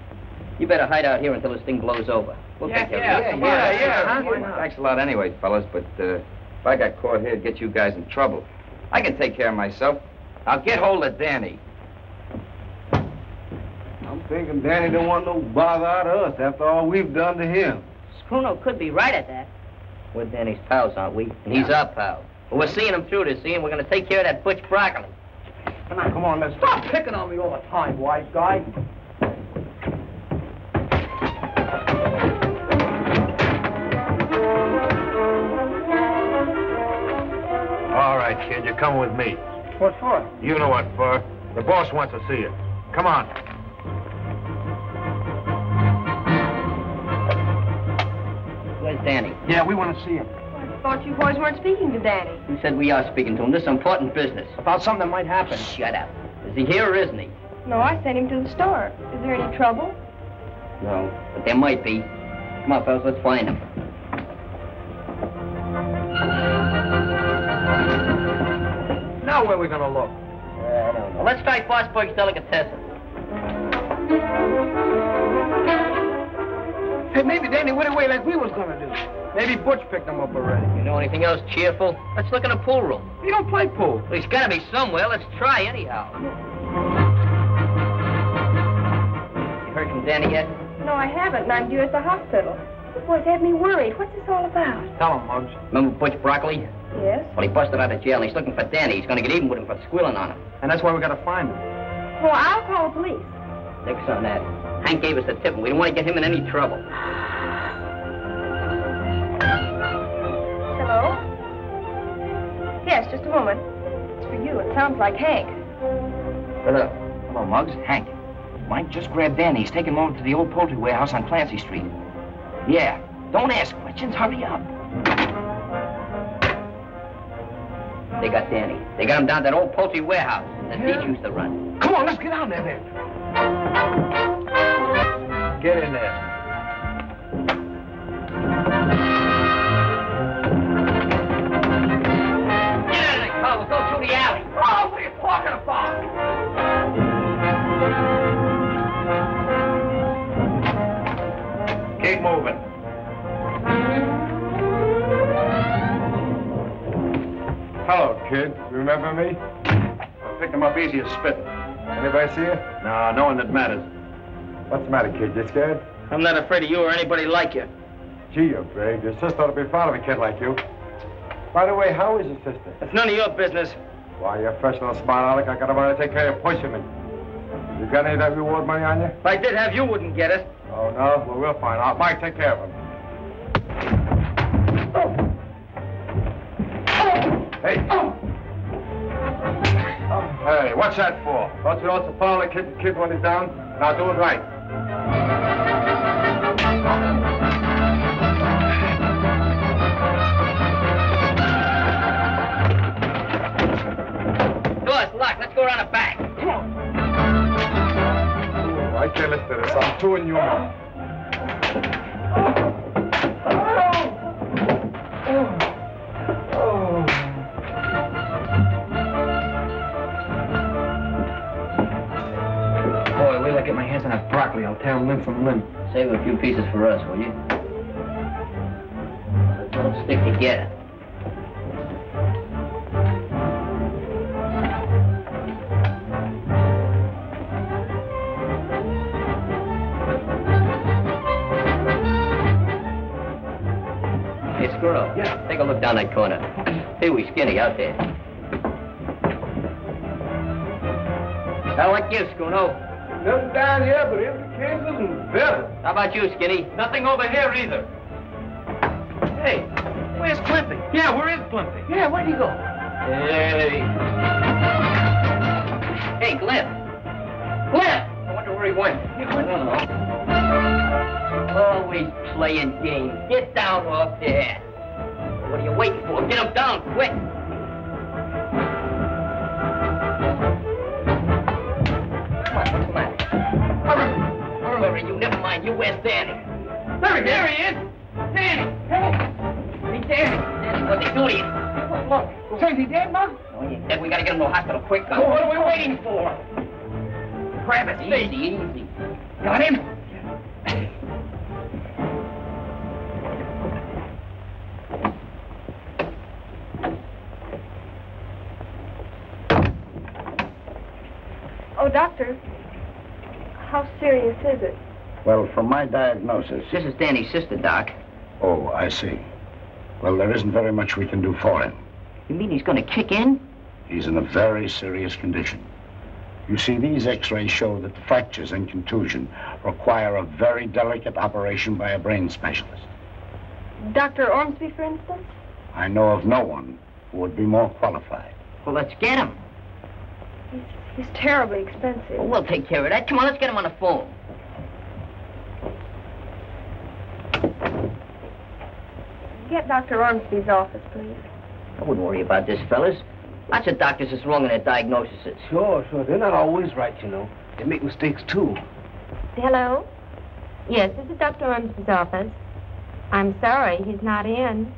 You better hide out here until this thing blows over. We'll take care of it. Yeah. Thanks a lot anyway, fellas, but if I got caught here, it'd get you guys in trouble. I can take care of myself. I'll get hold of Danny. I'm thinking Danny don't want no bother out of us after all we've done to him. Spruno could be right at that. We're Danny's pals, aren't we? And he's our pal. Well, we're seeing him through this, see? And we're going to take care of that Butch Broccoli. Come on, let's stop picking on me all the time, wise guy. All right, kid, you're coming with me. What for? You know what for. The boss wants to see you. Come on. Where's Danny? Yeah, we want to see him. I thought you boys weren't speaking to Danny. Who said we are speaking to him? This is important business. About something that might happen. Shut up. Is he here or isn't he? No, I sent him to the store. Is there any trouble? No, but there might be. Come on, fellas, let's find him. Now where are we going to look? I don't know. Let's try Fosburg's Delicatessen. Hey, maybe Danny went away like we was gonna do. Maybe Butch picked him up already. You know anything else cheerful? Let's look in the pool room. You don't play pool. Well, he's got to be somewhere. Let's try anyhow. You heard from Danny yet? No, I haven't, and I'm due at the hospital. This boy's had me worried. What's this all about? Tell him, Muggs. Remember Butch Broccoli? Yes? Well, he busted out of jail, and he's looking for Danny. He's going to get even with him for squealing on him. And that's why we got to find him. Well, I'll call the police. Nix on that. Hank gave us the tip, and we don't want to get him in any trouble. Hello? Yes, just a moment. It's for you. It sounds like Hank. Hello, Muggs. Hank. Mike, just grab Danny. He's taking him over to the old poultry warehouse on Clancy Street. Yeah. Don't ask questions. Hurry up. They got Danny. They got him down to that old poultry warehouse that Pete used to run. Come on, let's get down there then. Get in there. Get out of that car. We'll go through the alley. Oh, what are you talking about? Keep moving. kid. You remember me? I picked him up easy as spitting. Anybody see you? No, no one that matters. What's the matter, kid? You scared? I'm not afraid of you or anybody like you. Gee, you're brave. Your sister ought to be proud of a kid like you. By the way, how is your sister? It's none of your business. Why, you're fresh and smart, Alec. I got a mind to take care of you. Push him in. You got any of that reward money on you? If I did have, you wouldn't get it. Oh, no? Well, we'll find out. Mike, take care of him. Hey. Hey, what's that for? Don't you know it's a foul to kick the kid when he's down? Now do it right. Door's locked. Let's go around the back. Come on. I can't listen to this. I'm too inhuman. Boy, wait till I get my hands on that broccoli. I'll tear him limb from limb. Save a few pieces for us, will you? Don't stick together. Hey, Squirrel. Yeah. Take a look down that corner. Hey, we Skinny out there. I like you, Schoono. Nothing down here but implications and better. How about you, Skinny? Nothing over here either. Hey, where's Climpy? Yeah, where is Climpy? Yeah, where'd he go? Hey. Hey, Glenn. Glenn! I wonder where he went. I don't know. Always playing games. Get down off there. What are you waiting for? Get him down, quick. Come on, what's the matter? Hurry, you. Never mind. You, where's Danny? There he is. Danny! Hey! Hey, Danny. Danny, what they doing? Look, say, is he dead, Mug? Oh, he's dead. We gotta get him to the hospital quick. Well, what are we waiting for? Grab it, Easy, easy. Got him? Oh, doctor, how serious is it? Well, from my diagnosis... This is Danny's sister, Doc. Oh, I see. Well, there isn't very much we can do for him. You mean he's gonna kick in? He's in a very serious condition. You see, these x-rays show that the fractures and contusion require a very delicate operation by a brain specialist. Dr. Ormsby, for instance? I know of no one who would be more qualified. Well, let's get him. He's terribly expensive. Well, we'll take care of that. Come on, let's get him on the phone. Get Dr. Ormsby's office, please. I wouldn't worry about this, fellas. Lots of doctors is wrong in their diagnoses. Sure. They're not always right, you know. They make mistakes, too. Hello? Yes, this is Dr. Ormsby's office. I'm sorry, he's not in.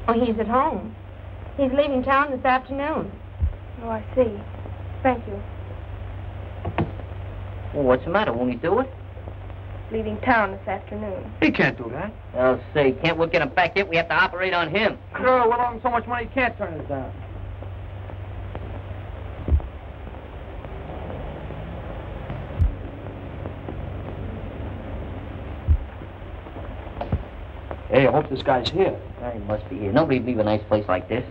Oh, he's at home. He's leaving town this afternoon. Oh, I see. Thank you. Well, what's the matter? Won't he do it? Leaving town this afternoon. He can't do that. I'll say, can't we get him back yet? We have to operate on him. Sure, we'll owe him so much money he can't turn us down. Hey, I hope this guy's here. He must be here. Nobody'd leave a nice place like this.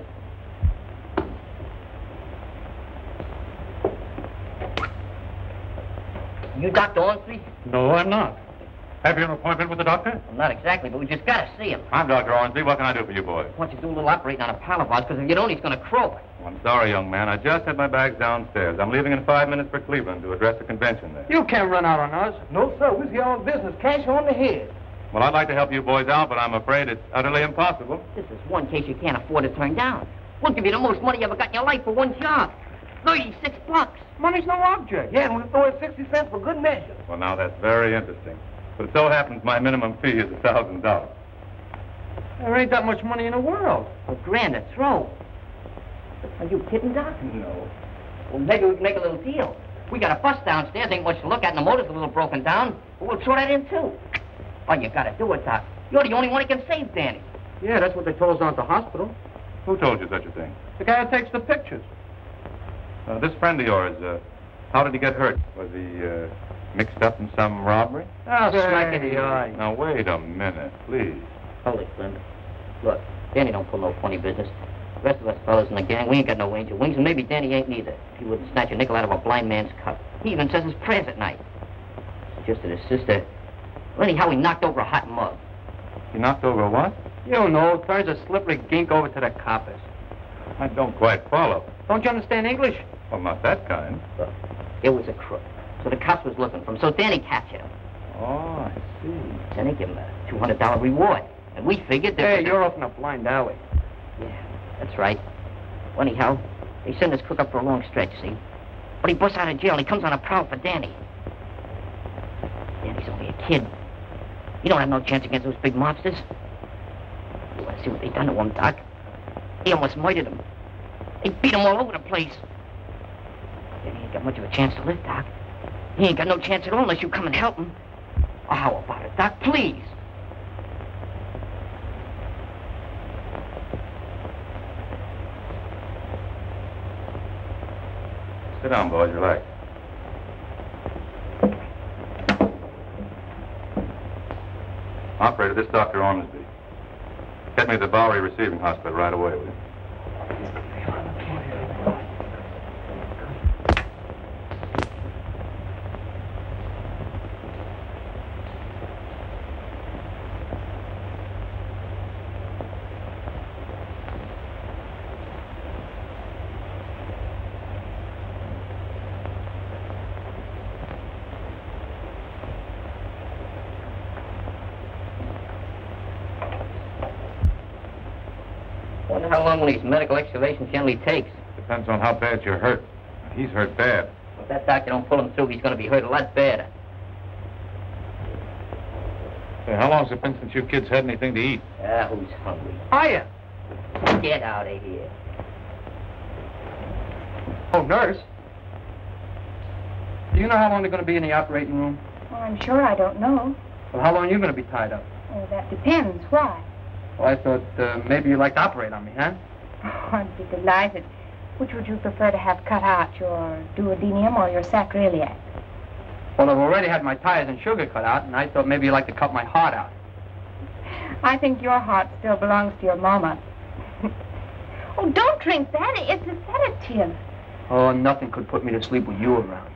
You Dr. Ormsby? No, I'm not. Have you an appointment with the doctor? Well, not exactly, but we just gotta see him. I'm Dr. Ormsby. What can I do for you, boy? I want you to do a little operating on a pal of ours, because if you don't, he's gonna croak. I'm sorry, young man. I just had my bags downstairs. I'm leaving in 5 minutes for Cleveland to address the convention there. You can't run out on us. No, sir. We're here on business. Cash on the head. Well, I'd like to help you boys out, but I'm afraid it's utterly impossible. This is one case you can't afford to turn down. We'll give you the most money you ever got in your life for one job. $36. Money's no object. Yeah, and we'll throw in 60 cents for good measure. Well, now, that's very interesting. But it so happens my minimum fee is $1,000. There ain't that much money in the world. $1,000 a throw. Are you kidding, Doc? No. Well, maybe we can make a little deal. We got a bus downstairs, ain't much to look at, and the motor's a little broken down. But we'll throw that in, too. Well, you gotta do it, Doc. You're the only one who can save Danny. Yeah, that's what they told us down at the hospital. Who told you such a thing? The guy who takes the pictures. This friend of yours, how did he get hurt? Was he mixed up in some robbery? Oh, smack in the eye. Now, wait a minute, please. Hold it, Clint. Look, Danny don't pull no funny business. The rest of us fellas in the gang, we ain't got no angel wings, and maybe Danny ain't neither. He wouldn't snatch a nickel out of a blind man's cup. He even says his prayers at night. Suggested his sister. Well, anyhow, he knocked over a hot mug. He knocked over what? You know, turns a slippery gink over to the coppers. I don't quite follow. Don't you understand English? Well, not that kind. Look, it was a crook. So the cops was looking for him, so Danny captured him. Oh, I see. Then they give him a $200 reward. And we figured that... Hey, you're off in a blind alley. Yeah, that's right. Well, anyhow, they send this crook up for a long stretch, see? But he busts out of jail and he comes on a prowl for Danny. Danny's only a kid. He don't have no chance against those big mobsters. You want to see what they done to him, Doc? He almost murdered him. They beat him all over the place. Danny ain't got much of a chance to live, Doc. He ain't got no chance at all unless you come and help him. Oh, how about it, Doc? Please. Sit down, boys. Relax. Operator, this is Dr. Ormsby. Get me to the Bowery Receiving Hospital right away, will you? Wonder how long one of these medical excavations generally takes. Depends on how bad you're hurt. He's hurt bad. If that doctor don't pull him through, he's going to be hurt a lot badder. Hey, how long's it been since you kids had anything to eat? Who's hungry? Hiya. Get out of here. Oh, nurse. Do you know how long they're going to be in the operating room? Well, I'm sure I don't know. Well, how long are you going to be tied up? Oh, that depends. Why? Well, I thought maybe you'd like to operate on me, huh? Oh, I'd be delighted. Which would you prefer to have cut out, your duodenum or your sacroiliac? Well, I've already had my tires and sugar cut out, and I thought maybe you'd like to cut my heart out. I think your heart still belongs to your mama. Oh, don't drink that. It's a sedative. Oh, nothing could put me to sleep with you around.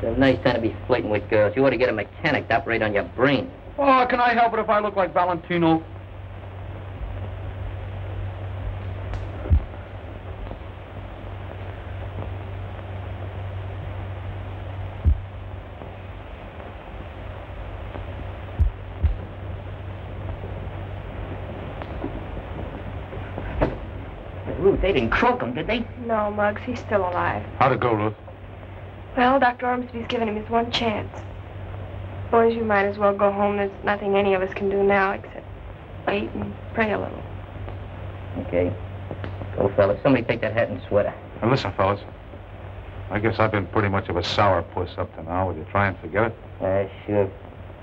It's a nice time to be flirting with girls. You ought to get a mechanic to operate on your brain. Oh, can I help it if I look like Valentino? Ruth, they didn't croak him, did they? No, Muggs, he's still alive. How'd it go, Ruth? Well, Dr. Ormsby's given him his one chance. Boys, you might as well go home. There's nothing any of us can do now except wait and pray a little. Okay. Go, fellas. Somebody take that hat and sweater. Now, listen, fellas. I guess I've been pretty much of a sourpuss up to now. Will you try and forget it? Sure.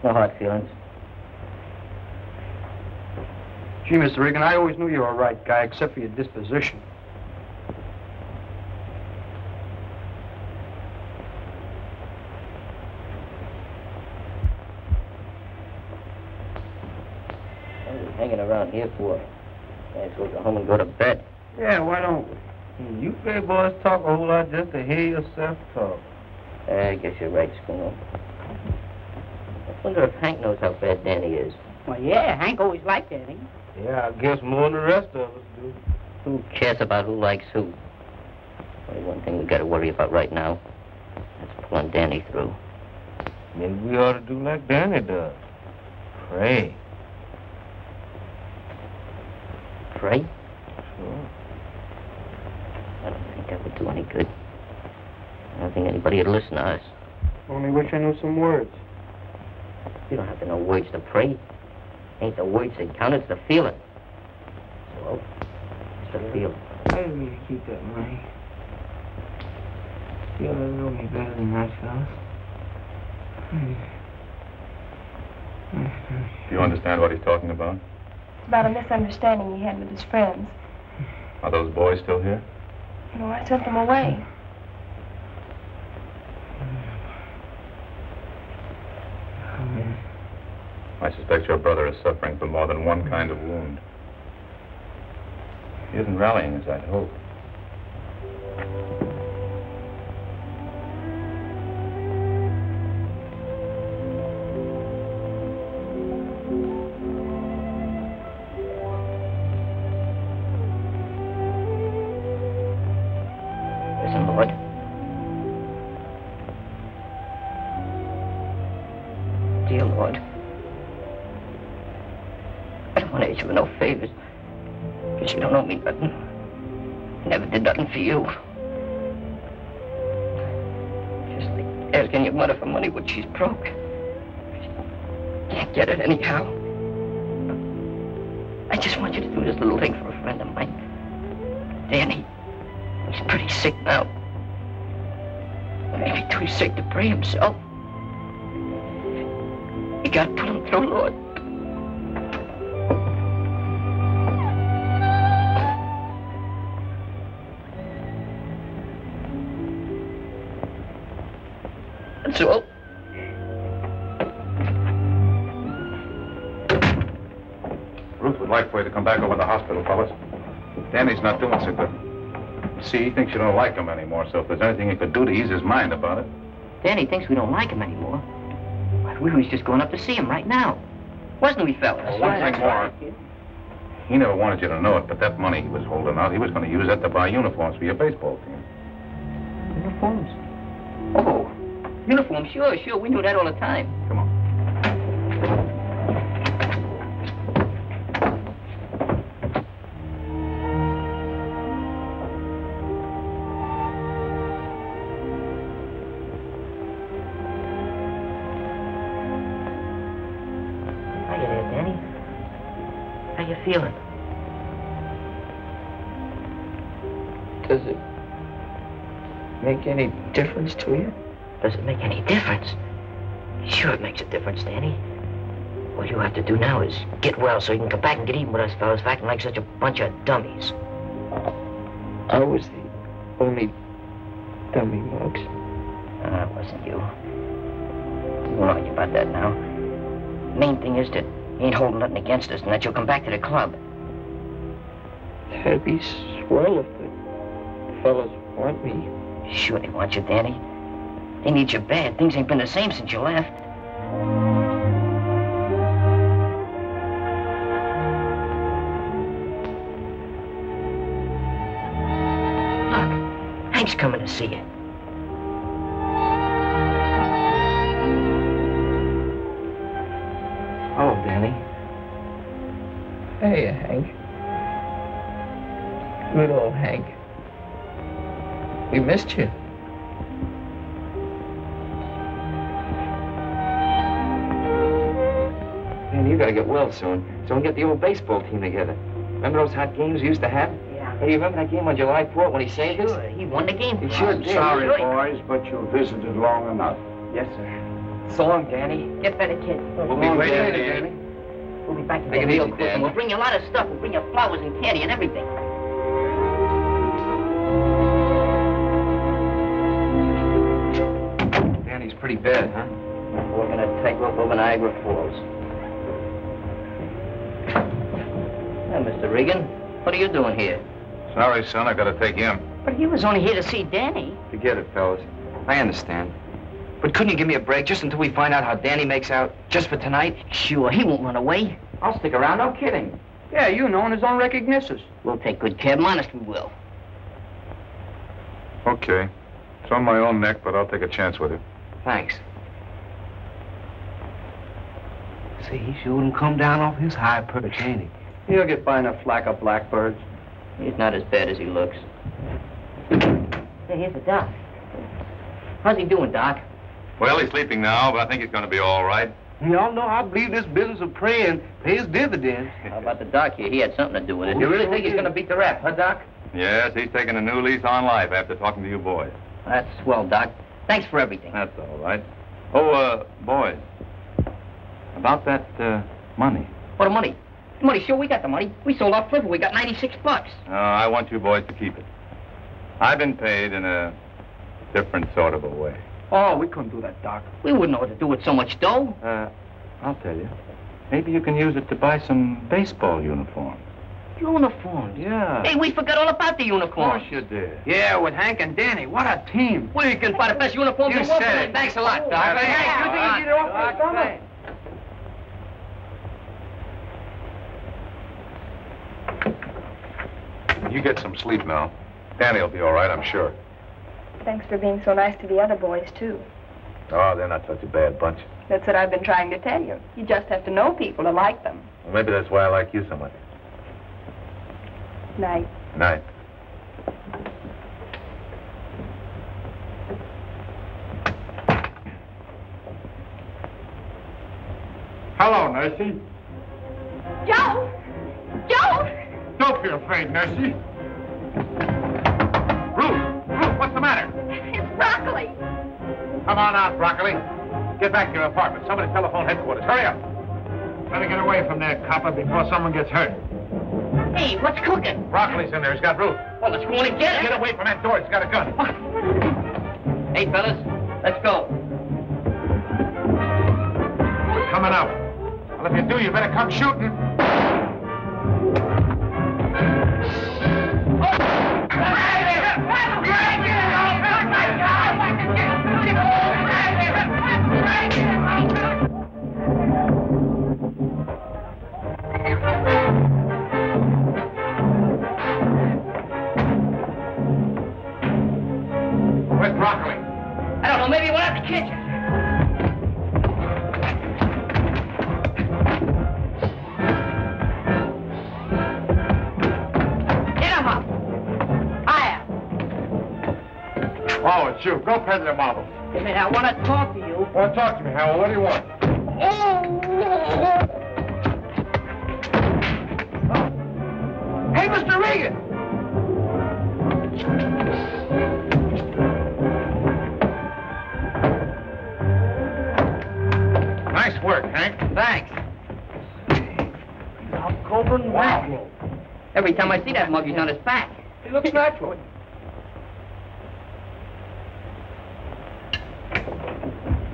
No hard feelings. Gee, Mr. Regan, I always knew you were a right guy, except for your disposition. What are we hanging around here for? Might as well go home and go to bed. Yeah, why don't we? You gay boys talk a whole lot just to hear yourself talk. I guess you're right, Schooner. I wonder if Hank knows how bad Danny is. Well, yeah, Hank always liked Danny. Yeah, I guess more than the rest of us do. Who cares about who likes who? Only one thing we got to worry about right now. That's pulling Danny through. Maybe we ought to do like Danny does. Pray. Pray? Sure. I don't think that would do any good. I don't think anybody would listen to us. Only wish I knew some words. You don't have to know words to pray. Ain't the words that count, it's the feeling. So, it's the feeling. I didn't mean to keep that money. You ought to know me better than that, fellas. Do you understand what he's talking about? It's about a misunderstanding he had with his friends. Are those boys still here? No, I sent them away. I suspect your brother is suffering from more than one kind of wound. He isn't rallying as I'd hoped. Listen, Lord. Dear Lord, I don't want to ask you no favors, because you don't owe me nothing. I never did nothing for you. Just like asking your mother for money when she's broke. She can't get it anyhow. I just want you to do this little thing for a friend of mine. Danny, he's pretty sick now. Maybe too sick to pray himself. You gotta put him through, Lord. That's all. Ruth would like for you to come back over to the hospital, fellas. Danny's not doing so good. See, he thinks you don't like him anymore, so if there's anything you could do to ease his mind about it. Danny thinks we don't like him anymore. We was just going up to see him right now. Wasn't we, fellas? Well, one thing more. He never wanted you to know it, but that money he was holding out, he was going to use that to buy uniforms for your baseball team. Uniforms? Oh, uniforms, sure. We knew that all the time. Come on. Feeling? Does it make any difference to you? Does it make any difference? Sure it makes a difference, Danny. All you have to do now is get well so you can come back and get even with us fellas for acting like such a bunch of dummies. I was the only dummy, Muggs. It wasn't you. We won't argue about that now. The main thing is that he ain't holding nothing against us and that you'll come back to the club. That'd be swell if the fellas want me. Sure they want you, Danny. They need you bad. Things ain't been the same since you left. Look, Hank's coming to see you. Oh, Danny. Hey, Hank. Good old Hank. We missed you. Man, you gotta get well soon, so we can get the old baseball team together. Remember those hot games we used to have? Yeah. Hey, you remember that game on July 4th when he saved us? Sure, he won the game. He sure I'm did. sorry, Sure. boys, but you visited long enough. Yes, sir. So long, Danny. Get better, kid. We'll be waiting for you, Danny. We'll be back Take again it real easy, quick, Dan. and we'll bring you a lot of stuff. We'll bring you flowers and candy and everything. Danny's pretty bad, huh? We're gonna take rope over Niagara Falls. Now, Mr. Regan, what are you doing here? Sorry, son, I gotta take him. But he was only here to see Danny. Forget it, fellas. I understand. But couldn't you give me a break just until we find out how Danny makes out? Just for tonight? Sure, he won't run away. I'll stick around, no kidding. Yeah, you know, on his own recognitions. We'll take good care of him, honest we will. Okay. It's on my own neck, but I'll take a chance with it. Thanks. Say, he sure wouldn't come down off his high perch, ain't he? He'll get by in a flock of blackbirds. He's not as bad as he looks. Hey, here's the doc. How's he doing, Doc? Well, he's sleeping now, but I think he's gonna be all right. Y'all know I believe this business of praying pays dividends. How about the doc here? He had something to do with it. You really think he's gonna beat the rap, huh, Doc? Yes, he's taking a new lease on life after talking to you boys. That's swell, Doc. Thanks for everything. That's all right. Oh, boys. About that, money. What the money? The money, sure, we got the money. We sold our flipper. We got $96. No, I want you boys to keep it. I've been paid in a different sort of a way. Oh, we couldn't do that, Doc. We wouldn't know what to do with so much dough. I'll tell you. Maybe you can use it to buy some baseball uniforms. Uniforms? Yeah. Hey, we forgot all about the Of uniforms. course you did. Yeah, with Hank and Danny. What a team. We can buy the best uniforms You in the world. said it. Thanks a lot, Doc. Hey, Hank, you think you get it off my stomach? You get some sleep now. Danny will be all right, I'm sure. Thanks for being so nice to the other boys, too. Oh, they're not such a bad bunch. That's what I've been trying to tell you. You just have to know people to like them. Well, maybe that's why I like you so much. Night. Night. Hello, Nursey. Joe! Joe! Don't be afraid, Nursey. Ruth, what's the matter? It's Broccoli. Come on out, Broccoli. Get back to your apartment. Somebody telephone headquarters. Hurry up. Better get away from there, copper, before someone gets hurt. Hey, what's cooking? Broccoli's in there. He's got Ruth. Well, let's go in and get it. Get away from that door. He's got a gun. Hey, fellas, let's go. We're coming out. Well, if you do, you better come shooting. Where's Broccoli? I don't know, maybe we'll have to catch it. Get him up. Higher. Oh, it's you. Go peddle the marbles. Hey, man, I want to talk to you. Well, talk to me, Howell. What do you want? Hey, Mr. Regan! Nice work, Hank. Thanks. Coburn mackerel. Every time I see that mug, he's on his back. He looks natural.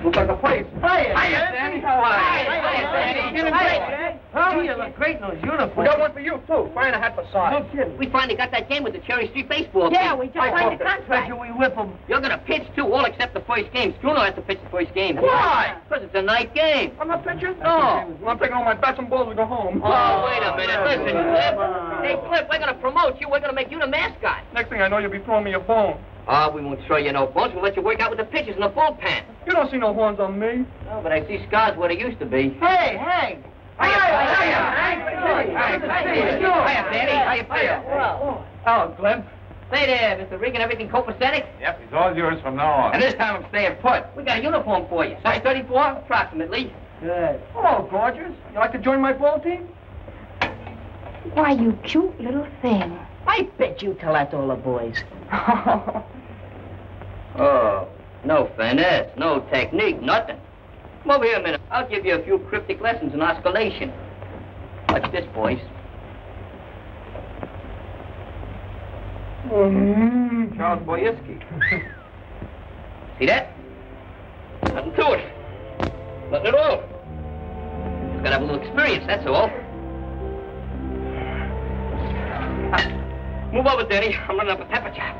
Looks like a place. Hiya, Danny. How are you? Hiya, Danny. Hiya, Danny. Huh? You look great in those uniforms. We got one for you, too. Find a hat for size. No kidding. We finally got that game with the Cherry Street baseball Yeah, team. we just signed the contract. Treasure we whip 'em. You're going to pitch, too, all except the first game. Struno has to pitch the first game. Why? Because it's a night game. I'm not pitching? No. Well, I'm taking all my bats and balls to go home. Oh, wait a minute. Listen, Cliff. Hey, Cliff, we're going to promote you. We're going to make you the mascot. Next thing I know, you'll be throwing me a bone. Oh, we won't throw you no bones. We'll let you work out with the pitchers in the bullpen. You don't see no horns on me. No, but I see scars where they used to be. Hey, Hank! Hiya, Danny. How you feel? Oh, Glenn. Say there, Mr. Regan, everything copacetic? Yep, he's all yours from now on. And this time I'm staying put. We got a uniform for you. Size 34, approximately. Good. Hello, gorgeous. You like to join my ball team? Why, you cute little thing. I bet you tell that to all the boys. Oh, no finesse, no technique, nothing. Come over here a minute. I'll give you a few cryptic lessons in osculation. Watch this, boys. Charles Boyski. See that? Nothing to it. Nothing at all. Just gotta have a little experience, that's all. Move over, Danny. I'm running up a pepper chop.